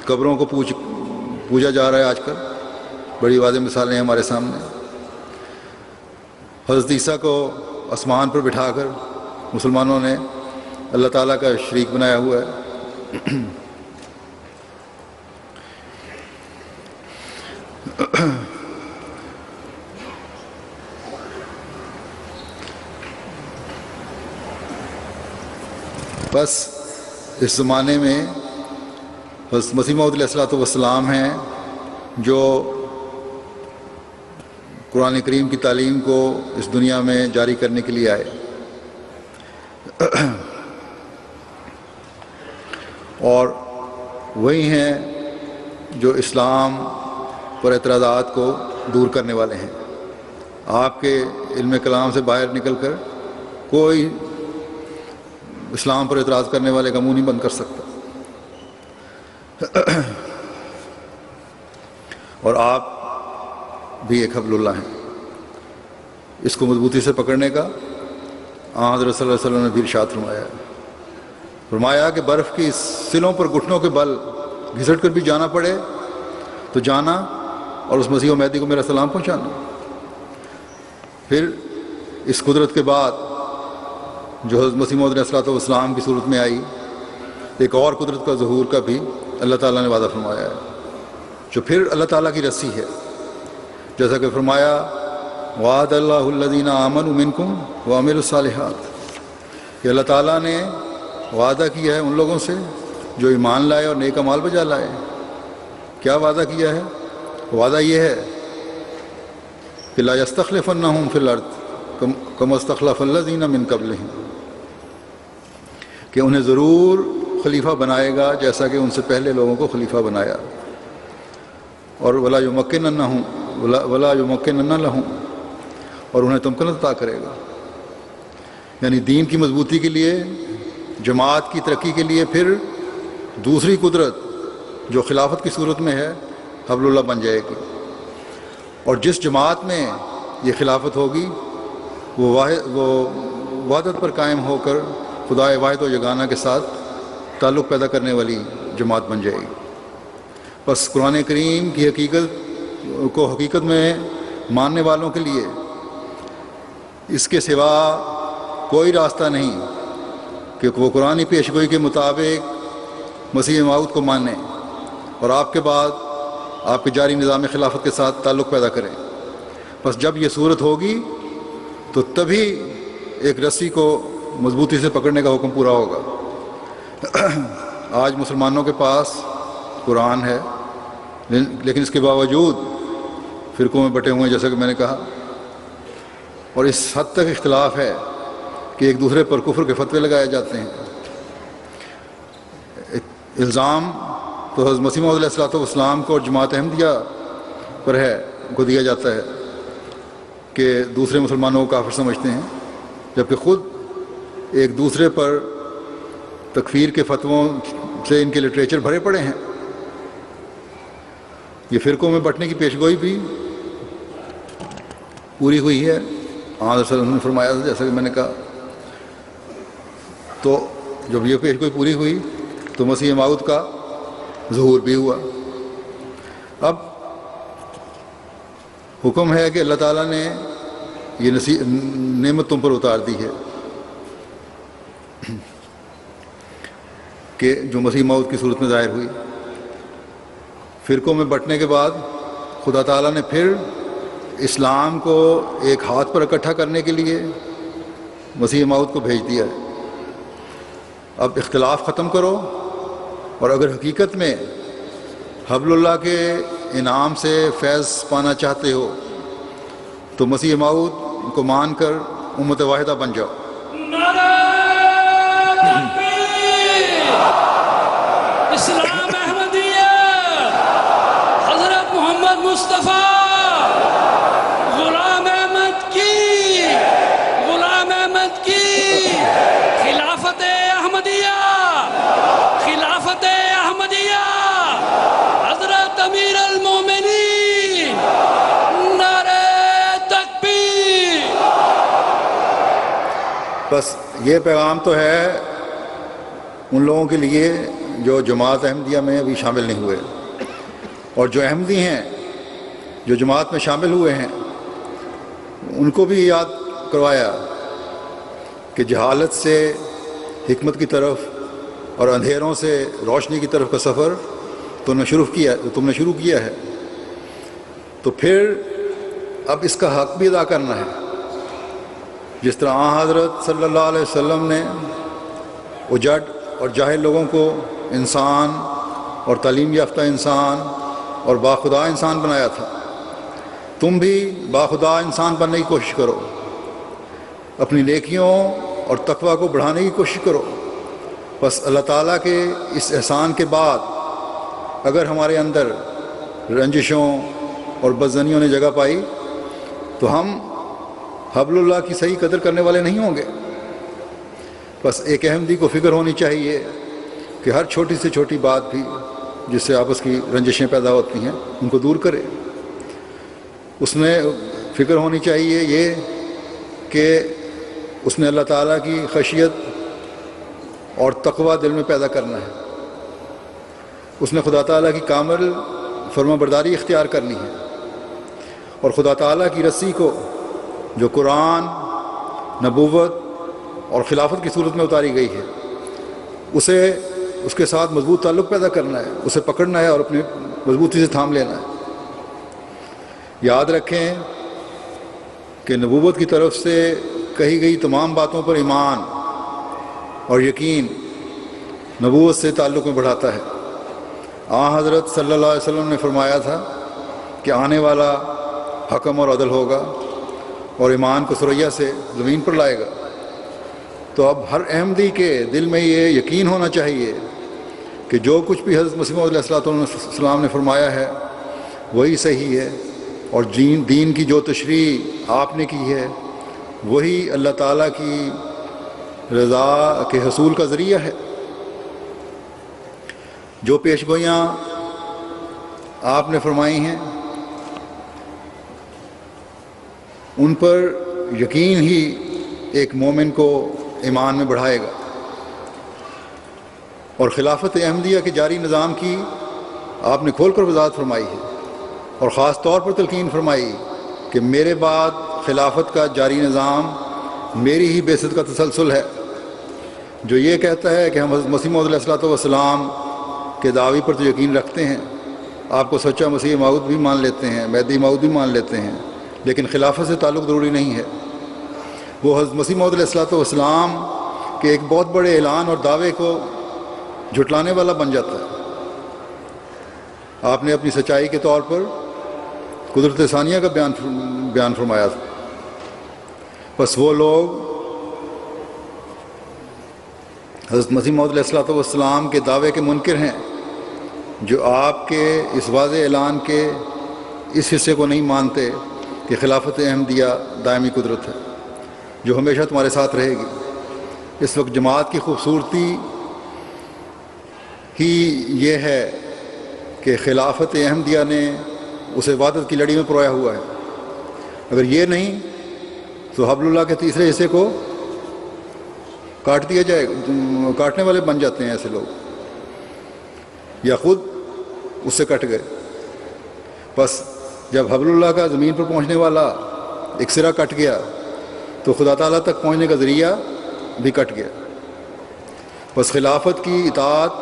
قبروں کو پوجا جا رہا ہے آج کل، بڑی واضح مثالیں ہیں ہمارے سامنے۔ حضرت عیسیٰ کو آسمان پر بٹھا کر مسلمانوں نے اللہ تعالیٰ کا شریک بنایا ہوا ہے۔ بس اس زمانے میں حضرت مسیح موعود علیہ الصلوۃ والسلام ہیں جو قرآن کریم کی تعلیم کو اس دنیا میں جاری کرنے کے لیے آئے، اور وہی ہیں جو اسلام پر اعتراضات کو دور کرنے والے ہیں۔ آپ کے علم کلام سے باہر نکل کر کوئی اسلام پر اعتراض کرنے والے کا منہ نہیں بند کر سکتا، اور آپ بھی ایک حبل اللہ ہیں۔ اس کو مضبوطی سے پکڑنے کا حضرت صلی اللہ علیہ وسلم نے بھی ارشاد فرمایا کہ برف کی سلوں پر گھٹنوں کے بل گھسٹ کر بھی جانا پڑے تو جانا، اور اس مسیح و مہدی کو میرا سلام پہنچانا۔ پھر اس قدرت کے بعد جو حضرت مسیح موعود علیہ الصلوۃ والسلام کی صورت میں آئی، ایک اور قدرت کا ظہور کا بھی اللہ تعالیٰ نے وعدہ فرمایا ہے، جو پھر اللہ تعالیٰ کی رسی ہے، جیسا کہ فرمایا وعد اللہ الذین آمنوا منکم وعملوا الصالحات، کہ اللہ تعالیٰ نے وعدہ کیا ہے ان لوگوں سے جو ایمان لائے اور نیک اعمال بجا لائے۔ کیا وعدہ کیا ہے؟ وعدہ یہ ہے کہ لا یستخلفنہم فی الارض کما استخلف الذین من قبلہم، کہ انہیں ضرور خلیفہ بنائے گا جیسا کہ ان سے پہلے لوگوں کو خلیفہ بنایا، اور ولا یمکنن لہم، اور انہیں تمکنت عطا کرے گا۔ یعنی دین کی مضبوطی کے لیے، جماعت کی ترقی کے لیے پھر دوسری قدرت جو خلافت کی صورت میں ہے حبل اللہ بن جائے گی، اور جس جماعت میں یہ خلافت ہوگی وہ وحدت پر قائم ہو کر خدا واحد و یگانہ کے ساتھ تعلق پیدا کرنے والی جماعت بن جائے گی۔ بس قرآن کریم کی حقیقت میں ماننے والوں کے لیے اس کے سوا کوئی راستہ نہیں کہ وہ قرآنی پیشگوئی کے مطابق مسیح موعود کو مانیں اور آپ کے بعد آپ کے جاری نظام خلافت کے ساتھ تعلق پیدا کریں۔ بس جب یہ صورت ہوگی تو تبھی ایک رسی کو مضبوطی سے پکڑنے کا حکم پورا ہوگا۔ آج مسلمانوں کے پاس قرآن ہے، لیکن اس کے باوجود فرقوں میں بٹے ہوئے ہیں، جیسا کہ میں نے کہا، اور اس حد تک اختلاف ہے کہ ایک دوسرے پر کفر کے فتوے لگائے جاتے ہیں۔ الزام تو حضرت مسیح موعود علیہ الصلوۃ والسلام کو اور جماعت احمدیہ پر ہے، کو دیا جاتا ہے کہ دوسرے مسلمانوں کو کافر سمجھتے ہیں، جبکہ خود ایک دوسرے پر تکفیر کے فتووں سے ان کے لٹریچر بھرے پڑے ہیں۔ یہ فرقوں میں بٹنے کی پیشگوئی بھی پوری ہوئی ہے، آن صلی اللہ علیہ وسلم نے فرمایا تھا، جیسا کہ میں نے کہا۔ تو جب یہ پیشگوئی پوری ہوئی تو مسیح موعود کا ظہور بھی ہوا۔ اب حکم ہے کہ اللہ تعالیٰ نے یہ نعمت تم پر اتار دی ہے کہ جو مسیح موعود کی صورت میں ظاہر ہوئی۔ فرقوں میں بٹنے کے بعد خدا تعالیٰ نے پھر اسلام کو ایک ہاتھ پر اکٹھا کرنے کے لیے مسیح موعود کو بھیج دیا ہے۔ اب اختلاف ختم کرو، اور اگر حقیقت میں حبل اللہ کے انعام سے فیض پانا چاہتے ہو تو مسیح موعود کو مان کر امت واحدہ بن جاؤ۔ نعرہ تکبیر! اسلام احمدیت، حضرت محمد مصطفیٰ غلام احمد کی، غلام احمد کی خلافت احمدیہ، خلافت احمدیہ، حضرت امیر المومنین، نعرہ تکبیر! بس یہ پیغام تو ہے ان لوگوں کے لیے جو جماعت احمدیہ میں ابھی شامل نہیں ہوئے، اور جو احمدی ہیں جو جماعت میں شامل ہوئے ہیں ان کو بھی یاد کروایا کہ جہالت سے حکمت کی طرف اور اندھیروں سے روشنی کی طرف کا سفر تم نے شروع کیا ہے، تو پھر اب اس کا حق بھی ادا کرنا ہے۔ جس طرح حضرت صلی اللہ علیہ وسلم نے اجڑ اور جاہل لوگوں کو انسان اور تعلیم یافتہ انسان اور باخدا انسان بنایا تھا، تم بھی باخدا انسان بننے کی کوشش کرو، اپنی نیکیوں اور تقوی کو بڑھانے کی کوشش کرو۔ بس اللہ تعالیٰ کے اس احسان کے بعد اگر ہمارے اندر رنجشوں اور بدظنیوں نے جگہ پائی تو ہم حبل اللہ کی صحیح قدر کرنے والے نہیں ہوں گے۔ بس ایک احمدی کو فکر ہونی چاہیے کہ ہر چھوٹی سے چھوٹی بات بھی جس سے آپس کی رنجشیں پیدا ہوتی ہیں ان کو دور کرے۔ اس نے فکر ہونی چاہیے یہ کہ اس نے اللہ تعالیٰ کی خشیت اور تقوی دل میں پیدا کرنا ہے، اس نے خدا تعالیٰ کی کامل فرما برداری اختیار کرنی ہے، اور خدا تعالیٰ کی رسی کو جو قرآن، نبوت اور خلافت کی صورت میں اتاری گئی ہے اس کے ساتھ مضبوط تعلق پیدا کرنا ہے، اسے پکڑنا ہے اور اپنی مضبوطی سے تھام لینا ہے۔ یاد رکھیں کہ نبوت کی طرف سے کہی گئی تمام باتوں پر ایمان اور یقین نبوت سے تعلق میں بڑھاتا ہے۔ حضرت صلی اللہ علیہ وسلم نے فرمایا تھا کہ آنے والا حکم اور عدل ہوگا اور ایمان کو ثریا سے زمین پر لائے گا۔ تو اب ہر احمدی کے دل میں یہ یقین ہونا چاہیے کہ جو کچھ بھی حضرت مسیح موعود علیہ السلام نے فرمایا ہے وہی صحیح ہے، اور دین کی جو تشریح آپ نے کی ہے وہی اللہ تعالیٰ کی رضا کے حصول کا ذریعہ ہے۔ جو پیشگوئیاں آپ نے فرمائی ہیں ان پر یقین ہی ایک مومن کو ایمان میں بڑھائے گا، اور خلافت احمدیہ کے جاری نظام کی آپ نے کھول کر وضاحت فرمائی ہے، اور خاص طور پر تلقین فرمائی کہ میرے بعد خلافت کا جاری نظام میری ہی بعثت کا تسلسل ہے۔ جو یہ کہتا ہے کہ ہم حضرت مسیح موعود علیہ السلام کے دعوی پر تو یقین رکھتے ہیں، آپ کو سچا مسیح موعود بھی مان لیتے ہیں، مہدی موعود بھی مان لیتے ہیں، لیکن خلافت سے تعلق ضروری نہیں ہے، وہ حضرت مسیح موعود علیہ السلام کے ایک بہت بڑے اعلان اور دعوے کو جھٹلانے والا بن جاتا ہے۔ آپ نے اپنی سچائی کے طور پر قدرت ثانیہ کا بیان فرمایا تھا۔ بس وہ لوگ حضرت مسیح موعود علیہ السلام کے دعوے کے منکر ہیں جو آپ کے اس واضح اعلان کے اس حصے کو نہیں مانتے کہ خلافت احمدیہ دائمی قدرت ہے جو ہمیشہ تمہارے ساتھ رہے گی۔ اس وقت جماعت کی خوبصورتی ہی یہ ہے کہ خلافت احمدیہ نے اسے وحدت کی لڑی میں پرویا ہوا ہے۔ اگر یہ نہیں تو حبل اللہ کے تیسرے حصے کو کاٹ دیا جائے، کاٹنے والے بن جاتے ہیں ایسے لوگ، یا خود اس سے کٹ گئے۔ بس جب حبل اللہ کا زمین پر پہنچنے والا ایک سرا کٹ گیا تو خدا تعالیٰ تک پہنچنے کا ذریعہ بھی کٹ گیا۔ بس خلافت کی اطاعت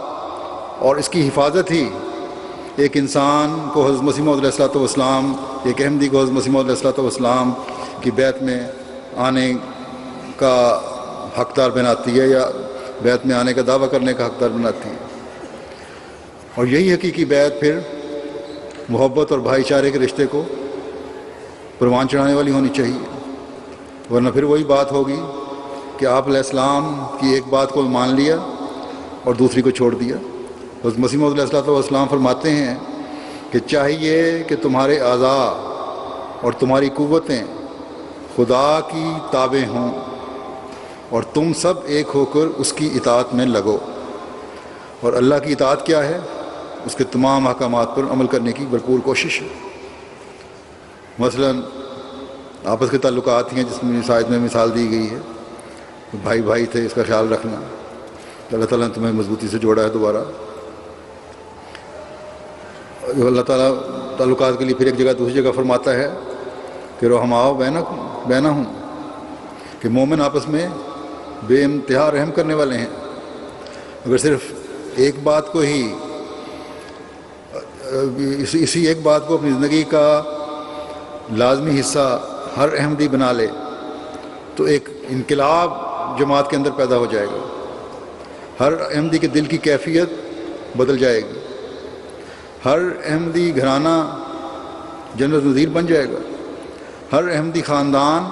اور اس کی حفاظت ہی ایک انسان کو حضرت مسیح موعود علیہ الصلوۃ والسلام، ایک احمدی کو حضرت مسیح موعود علیہ الصلوۃ والسلام کی بیعت میں آنے کا حقدار بناتی ہے، یا بیعت میں آنے کا دعویٰ کرنے کا حقدار بناتی ہے۔ اور یہی حقیقی بیعت پھر محبت اور بھائی چارے کے رشتے کو پروان چڑھانے والی ہونی چاہیے، ورنہ پھر وہی بات ہوگی کہ آپ علیہ السلام کی ایک بات کو مان لیا اور دوسری کو چھوڑ دیا۔ حضرت مسیح موعود علیہ الصلوۃ والسلام فرماتے ہیں کہ چاہیے کہ تمہارے اعضاء اور تمہاری قوتیں خدا کی تابع ہوں اور تم سب ایک ہو کر اس کی اطاعت میں لگو۔ اور اللہ کی اطاعت کیا ہے؟ اس کے تمام احکامات پر عمل کرنے کی بھرپور کوشش ہے۔ مثلا آپس کے تعلقات ہیں جس میں شاید میں مثال دی گئی ہے، بھائی بھائی تھے، اس کا خیال رکھنا۔ اللہ تعالیٰ نے تمہیں مضبوطی سے جوڑا ہے دوبارہ۔ اللہ تعالیٰ تعلقات کے لیے پھر ایک جگہ دوسری جگہ فرماتا ہے کہ رحماؤ بینہم، کہ مومن آپس میں بے انتہا رحم کرنے والے ہیں۔ اگر صرف ایک بات کو ہی اسی ایک بات کو اپنی زندگی کا لازمی حصہ ہر احمدی بنا لے تو ایک انقلاب جماعت کے اندر پیدا ہو جائے گا۔ ہر احمدی کے دل کی کیفیت بدل جائے گی، ہر احمدی گھرانہ جنت نظیر بن جائے گا، ہر احمدی خاندان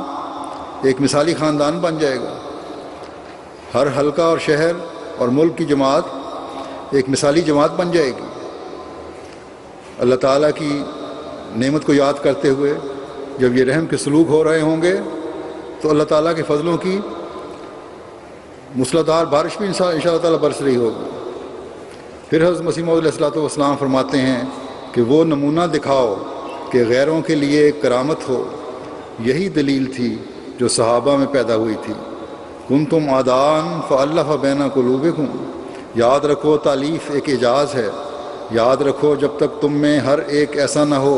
ایک مثالی خاندان بن جائے گا، ہر حلقہ اور شہر اور ملک کی جماعت ایک مثالی جماعت بن جائے گی۔ اللہ تعالیٰ کی نعمت کو یاد کرتے ہوئے جب یہ رحم کے سلوک ہو رہے ہوں گے تو اللہ تعالیٰ کے فضلوں کی مسلسل بارش بھی انشاءاللہ تعالیٰ برس رہی ہوگی۔ پھر حضرت مسیح موعود علیہ الصلوۃ والسلام فرماتے ہیں کہ وہ نمونہ دکھاؤ کہ غیروں کے لیے ایک کرامت ہو۔ یہی دلیل تھی جو صحابہ میں پیدا ہوئی تھی۔ کنتم اعداء فالف بین قلوبکم، یاد رکھو تالیف ایک اعجاز ہے۔ یاد رکھو جب تک تم میں ہر ایک ایسا نہ ہو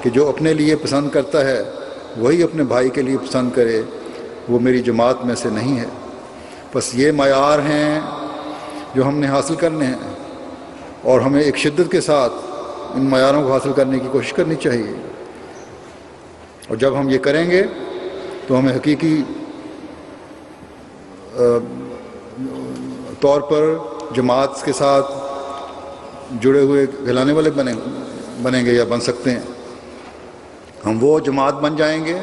کہ جو اپنے لیے پسند کرتا ہے وہی اپنے بھائی کے لیے پسند کرے، وہ میری جماعت میں سے نہیں ہے۔ بس یہ معیار ہیں جو ہم نے حاصل کرنے ہیں، اور ہمیں ایک شدت کے ساتھ ان معیاروں کو حاصل کرنے کی کوشش کرنی چاہیے۔ اور جب ہم یہ کریں گے تو ہمیں حقیقی طور پر جماعت کے ساتھ جڑے ہوئے کہلانے والے بنیں گے یا بن سکتے ہیں۔ ہم وہ جماعت بن جائیں گے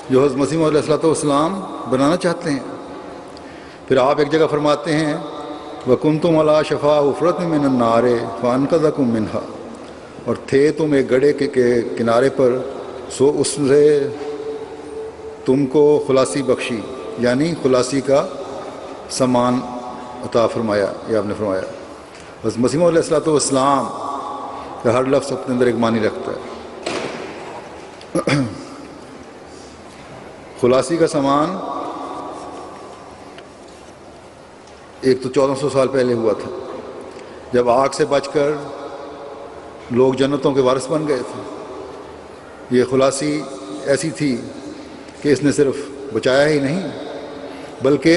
جو حضرت مسیح علیہ الصلوۃ والسلام بنانا چاہتے ہیں۔ پھر آپ ایک جگہ فرماتے ہیں وَكُنْتُمْ عَلَىٰ شَفَا حُفْرَةٍ مِّنَ النَّارِ فَأَنْقَذَكُم مِّنْهَا، اور تھے تم ایک گڑھے کے کنارے پر، سو اس سے تم کو خلاصی بخشی، یعنی خلاصی کا سامان عطا فرمایا۔ یہ آپ نے فرمایا۔ حضرت مسیح علیہ الصلوۃ والسلام کا ہر لفظ اپنے اندر ایک معنی رکھتا ہے۔ خلاصی کا سامان ایک تو 1400 سال پہلے ہوا تھا جب آگ سے بچ کر لوگ جنتوں کے وارث بن گئے تھے۔ یہ خلاصی ایسی تھی کہ اس نے صرف بچایا ہی نہیں بلکہ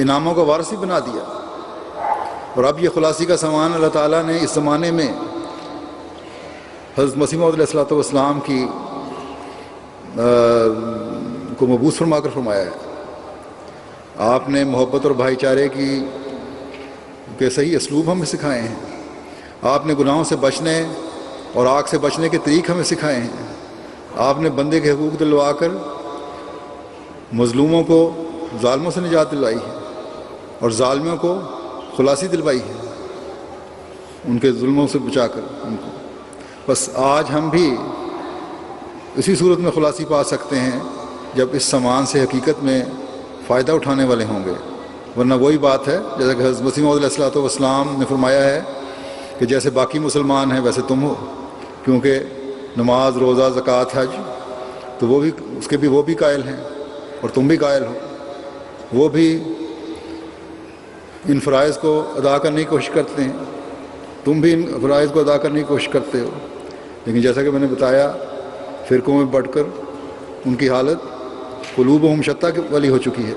انعاموں کا وارث ہی بنا دیا۔ اور اب یہ خلاصی کا سامان اللہ تعالیٰ نے اس زمانے میں حضرت مسیح علیہ الصلوۃ والسلام کی کو مبعوث فرما کر فرمایا ہے۔ آپ نے محبت اور بھائی چارے کے صحیح اسلوب ہمیں سکھائے ہیں۔ آپ نے گناہوں سے بچنے اور آگ سے بچنے کے طریق ہمیں سکھائے ہیں۔ آپ نے بندے کے حقوق دلوا کر مظلوموں کو ظالموں سے نجات دلوائی ہے اور ظالموں کو خلاصی دلوائی ہے، ان کے ظلموں سے بچا کر ان کو۔ بس آج ہم بھی اسی صورت میں خلاصی پا سکتے ہیں جب اس سامان سے حقیقت میں فائدہ اٹھانے والے ہوں گے، ورنہ وہی بات ہے جیسا کہ حضرت مسیح موعود علیہ الصلوۃ والسلام نے فرمایا ہے کہ جیسے باقی مسلمان ہیں ویسے تم ہو، کیونکہ نماز، روزہ، زکوٰۃ، حج تو وہ بھی قائل ہیں اور تم بھی قائل ہو، وہ بھی ان فرائض کو ادا کرنے کی کوشش کرتے ہیں، تم بھی ان فرائض کو ادا کرنے کی کوشش کرتے ہو، لیکن جیسا کہ میں نے بتایا فرقوں میں بڑھ کر ان کی حالت قلوبہم شتیٰ والی ہو چکی ہے،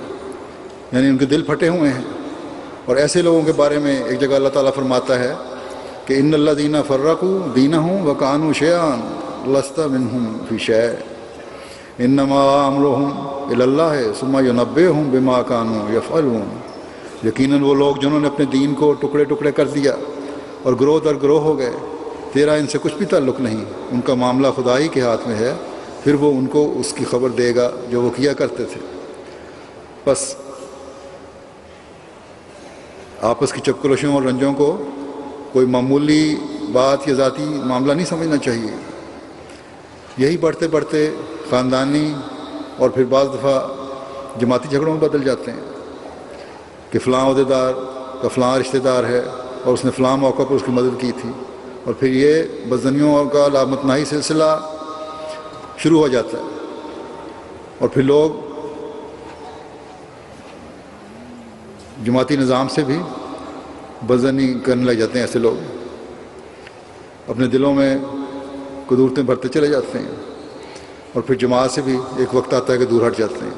یعنی ان کے دل پھٹے ہوئے ہیں۔ اور ایسے لوگوں کے بارے میں ایک جگہ اللہ تعالیٰ فرماتا ہے کہ ان الذین فرقوا دینہم وکانوا شیعا لست منہم فی شیء انما امرہم الی اللہ ثم ینبئہم بما کانوا یفعلون۔ یقیناً وہ لوگ جنہوں نے اپنے دین کو ٹکڑے ٹکڑے کر دیا اور گروہ در گروہ ہو گئے، تیرا ان سے کچھ بھی تعلق نہیں، ان کا معاملہ خدا ہی کے ہاتھ میں ہے، پھر وہ ان کو اس کی خبر دے گا جو وہ کیا کرتے تھے۔ بس آپس کی چپکلشوں اور رنجوں کو کوئی معمولی بات یا ذاتی معاملہ نہیں سمجھنا چاہیے، یہی بڑھتے بڑھتے خاندانی اور پھر بعض دفعہ جماعتی جھگڑوں میں بدل جاتے ہیں کہ فلاں عہدیدار کا فلاں رشتہ دار ہے اور اس نے فلاں موقع پر اس کی مدد کی تھی، اور پھر یہ بدزنیوں کا لامتناہی سلسلہ شروع ہو جاتا ہے، اور پھر لوگ جماعتی نظام سے بھی بدزنی کرنے لگ جاتے ہیں۔ ایسے لوگ اپنے دلوں میں قدورتیں بھرتے چلے جاتے ہیں اور پھر جماعت سے بھی ایک وقت آتا ہے کہ دور ہٹ جاتے ہیں۔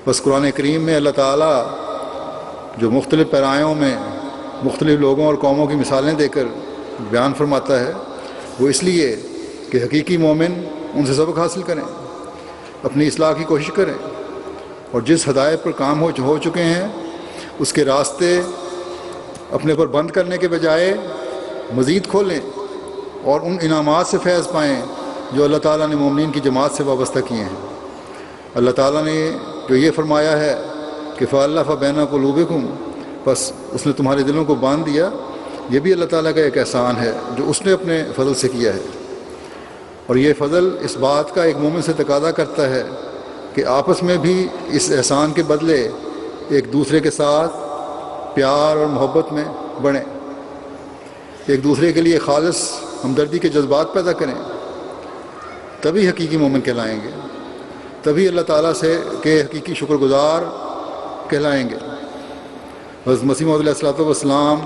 بس قرآن کریم میں اللہ تعالیٰ جو مختلف پیرایوں میں مختلف لوگوں اور قوموں کی مثالیں دے کر بیان فرماتا ہے، وہ اس لیے کہ حقیقی مومن ان سے سبق حاصل کریں، اپنی اصلاح کی کوشش کریں، اور جس ہدایت پر کام ہو چکے ہیں اس کے راستے اپنے پر بند کرنے کے بجائے مزید کھولیں اور ان انعامات سے فیض پائیں جو اللہ تعالیٰ نے مومنین کی جماعت سے وابستہ کیے ہیں۔ اللہ تعالیٰ نے جو یہ فرمایا ہے کہ فَأَلَّفَ بَيْنَ قُلُوبِكُمْ، بس اس نے تمہارے دلوں کو باندھ دیا، یہ بھی اللہ تعالیٰ کا ایک احسان ہے جو اس نے اپنے فضل سے کیا ہے، اور یہ فضل اس بات کا ایک مومن سے تقاضا کرتا ہے کہ آپس میں بھی اس احسان کے بدلے ایک دوسرے کے ساتھ پیار اور محبت میں بڑھیں، ایک دوسرے کے لیے خالص ہمدردی کے جذبات پیدا کریں، تبھی حقیقی مومن کہلائیں گے، تبھی اللہ تعالیٰ سے کے حقیقی شکر گزار کہلائیں گے۔ حضرت مسیح موعود علیہ الصلوۃ والسلام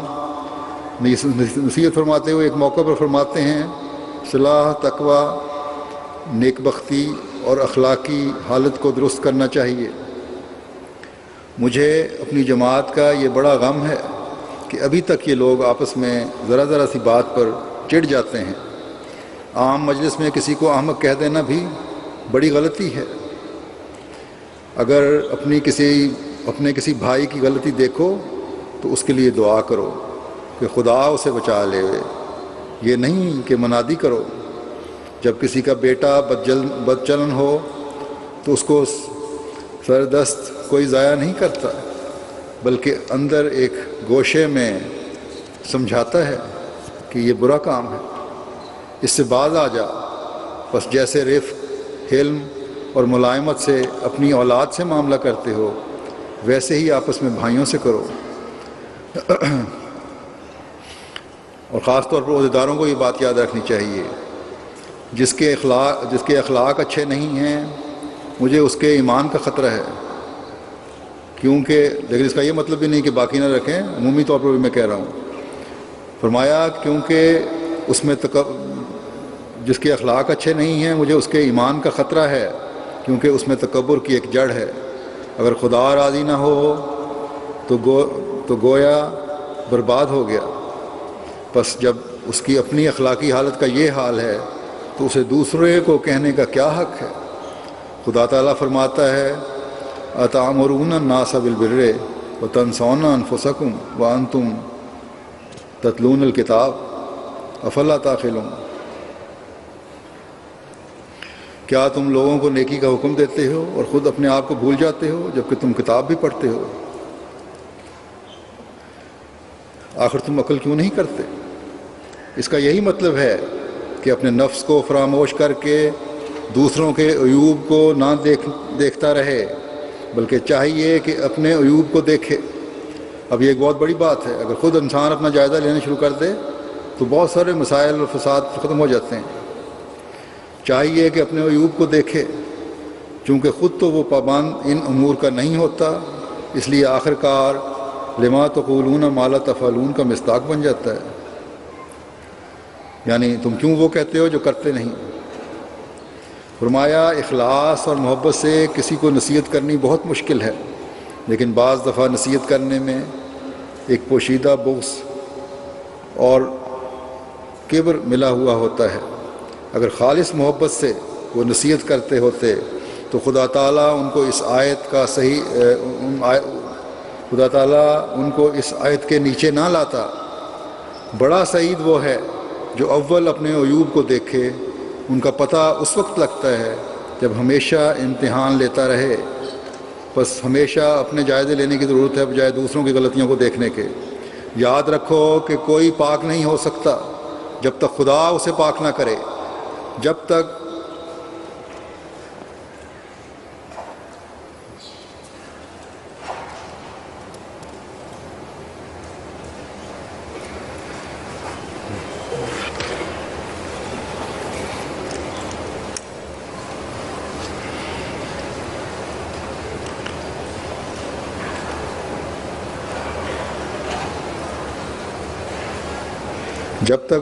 نے نصیحت فرماتے ہوئے ایک موقع پر فرماتے ہیں، صلاح، تقوی، نیک بختی اور اخلاقی حالت کو درست کرنا چاہیے۔ مجھے اپنی جماعت کا یہ بڑا غم ہے کہ ابھی تک یہ لوگ آپس میں ذرا سی بات پر چڑ جاتے ہیں۔ عام مجلس میں کسی کو احمق کہہ دینا بھی بڑی غلطی ہے۔ اگر اپنے کسی بھائی کی غلطی دیکھو تو اس کے لیے دعا کرو کہ خدا اسے بچا لے، یہ نہیں کہ منادی کرو۔ جب کسی کا بیٹا بدچلن ہو تو اس کو سردست کوئی ضائع نہیں کرتا، بلکہ اندر ایک گوشے میں سمجھاتا ہے کہ یہ برا کام ہے، اس سے باز آ جا۔ بس جیسے رفق، حلم اور ملائمت سے اپنی اولاد سے معاملہ کرتے ہو ویسے ہی آپس میں بھائیوں سے کرو۔ اور خاص طور پر عہدیداروں کو یہ بات یاد رکھنی چاہیے، جس کے اخلاق اچھے نہیں ہیں مجھے اس کے ایمان کا خطرہ ہے، کیونکہ لیکن اس کا یہ مطلب بھی نہیں کہ باقی نہ رکھیں، عمومی طور پر بھی میں کہہ رہا ہوں۔ فرمایا کیونکہ اس میں جس کے اخلاق اچھے نہیں ہیں مجھے اس کے ایمان کا خطرہ ہے، کیونکہ اس میں تکبر کی ایک جڑ ہے۔ اگر خدا راضی نہ ہو تو گویا برباد ہو گیا۔ بس جب اس کی اپنی اخلاقی حالت کا یہ حال ہے تو اسے دوسرے کو کہنے کا کیا حق ہے؟ خدا تعالیٰ فرماتا ہے أَتَأْمُرُونَ النَّاسَ بِالْبِرِّ وَتَنْسَوْنَ أَنفُسَكُمْ وَأَنْتُمْ تَتْلُونَ الْكِتَابَ أَفَلَا تَعْقِلُونَ۔ کیا تم لوگوں کو نیکی کا حکم دیتے ہو اور خود اپنے آپ کو بھول جاتے ہو جبکہ تم کتاب بھی پڑھتے ہو؟ آخر تم عقل کیوں نہیں کرتے؟ اس کا یہی مطلب ہے کہ اپنے نفس کو فراموش کر کے دوسروں کے عیوب کو نہ دیکھتا رہے، بلکہ چاہیے کہ اپنے عیوب کو دیکھے۔ اب یہ ایک بہت بڑی بات ہے، اگر خود انسان اپنا جائزہ لینا شروع کر دے تو بہت سارے مسائل اور فساد ختم ہو جاتے ہیں۔ چاہیے کہ اپنے عیوب کو دیکھے، چونکہ خود تو وہ پابند ان امور کا نہیں ہوتا، اس لیے آخر کار لما تقولون ما لا تفعلون کا مصداق بن جاتا ہے، یعنی تم کیوں وہ کہتے ہو جو کرتے نہیں۔ فرمایا اخلاص اور محبت سے کسی کو نصیحت کرنی بہت مشکل ہے، لیکن بعض دفعہ نصیحت کرنے میں ایک پوشیدہ بغض اور کبر ملا ہوا ہوتا ہے۔ اگر خالص محبت سے وہ نصیحت کرتے ہوتے تو خدا تعالیٰ ان کو اس آیت کا خدا تعالیٰ ان کو اس آیت کے نیچے نہ لاتا۔ بڑا سعید وہ ہے جو اول اپنے عیوب کو دیکھے، ان کا پتہ اس وقت لگتا ہے جب ہمیشہ امتحان لیتا رہے۔ بس ہمیشہ اپنے جائزے لینے کی ضرورت ہے بجائے دوسروں کی غلطیوں کو دیکھنے کے۔ یاد رکھو کہ کوئی پاک نہیں ہو سکتا جب تک خدا اسے پاک نہ کرے۔ جب تک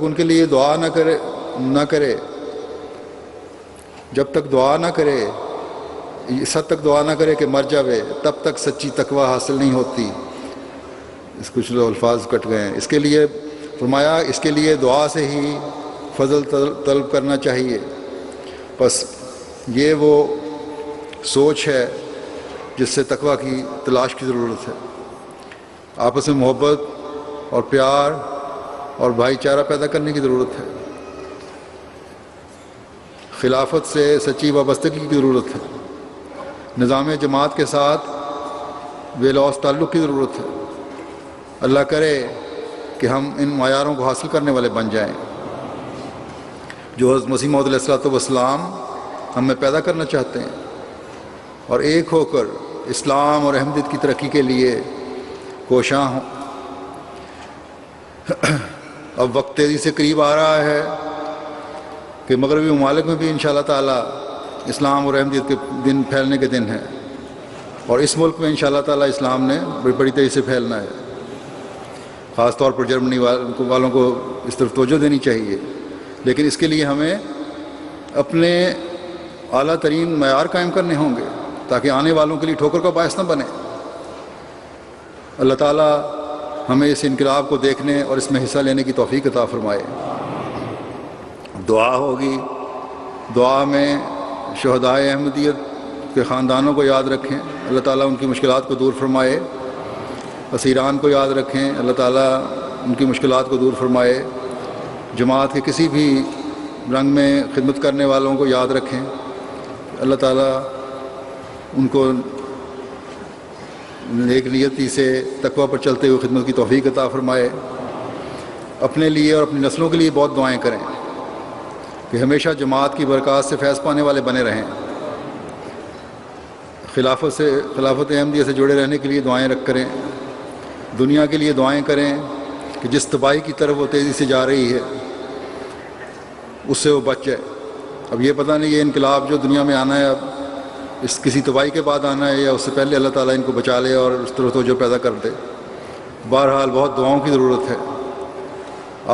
ان کے لیے دعا نہ کرے جب تک دعا نہ کرے، اس حد تک دعا نہ کرے کہ مر جاوے، تب تک سچی تقوی حاصل نہیں ہوتی۔ اس کچھ الفاظ کٹ گئے ہیں۔ اس کے لیے فرمایا اس کے لیے دعا سے ہی فضل طلب کرنا چاہیے۔ بس یہ وہ سوچ ہے جس سے تقوی کی تلاش کی ضرورت ہے۔ آپس میں محبت اور پیار اور بھائی چارہ پیدا کرنے کی ضرورت ہے۔ خلافت سے سچی وابستگی کی ضرورت ہے۔ نظام جماعت کے ساتھ بے لوث تعلق کی ضرورت ہے۔ اللہ کرے کہ ہم ان معیاروں کو حاصل کرنے والے بن جائیں جو حضرت مسیح موعود علیہ الصلوۃ والسلام ہم میں پیدا کرنا چاہتے ہیں، اور ایک ہو کر اسلام اور احمدیت کی ترقی کے لیے کوشاں ہوں۔ اب وقت تیزی سے قریب آ رہا ہے کہ مغربی ممالک میں بھی انشاءاللہ تعالیٰ اسلام اور احمدیت کے دن پھیلنے کے دن ہیں، اور اس ملک میں انشاءاللہ تعالیٰ اسلام نے بڑی تیزی سے پھیلنا ہے۔ خاص طور پر جرمنی والوں کو اس طرف توجہ دینی چاہیے، لیکن اس کے لیے ہمیں اپنے اعلیٰ ترین معیار قائم کرنے ہوں گے تاکہ آنے والوں کے لیے ٹھوکر کا باعث نہ بنے۔ اللہ تعالیٰ ہمیں اس انقلاب کو دیکھنے اور اس میں حصہ لینے کی توفیق عطا فرمائے۔ دعا ہوگی، دعا میں شہدائے احمدیت کے خاندانوں کو یاد رکھیں، اللہ تعالیٰ ان کی مشکلات کو دور فرمائے۔ اسیران کو یاد رکھیں، اللہ تعالیٰ ان کی مشکلات کو دور فرمائے۔ جماعت کے کسی بھی رنگ میں خدمت کرنے والوں کو یاد رکھیں، اللہ تعالیٰ ان کو نیک نیتی سے تقوی پر چلتے ہوئے خدمت کی توفیق عطا فرمائے۔ اپنے لیے اور اپنی نسلوں کے لیے بہت دعائیں کریں کہ ہمیشہ جماعت کی برکات سے فیض پانے والے بنے رہیں۔ خلافت احمدیہ سے جڑے رہنے کے لیے دعائیں کریں۔ دنیا کے لیے دعائیں کریں کہ جس تباہی کی طرف وہ تیزی سے جا رہی ہے اس سے وہ بچ جائے۔ اب یہ پتہ نہیں یہ انقلاب جو دنیا میں آنا ہے اب اس کسی تباہی کے بعد آنا ہے یا اس سے پہلے اللہ تعالیٰ ان کو بچا لے اور اس طرح توجہ پیدا کر دے۔ بہرحال بہت دعاؤں کی ضرورت ہے۔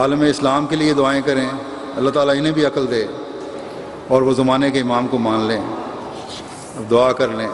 عالم اسلام کے لیے دعائیں کریں، اللہ تعالیٰ انہیں بھی عقل دے اور وہ زمانے کے امام کو مان لیں۔ اب دعا کر لیں۔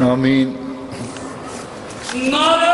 آمین. نعرہ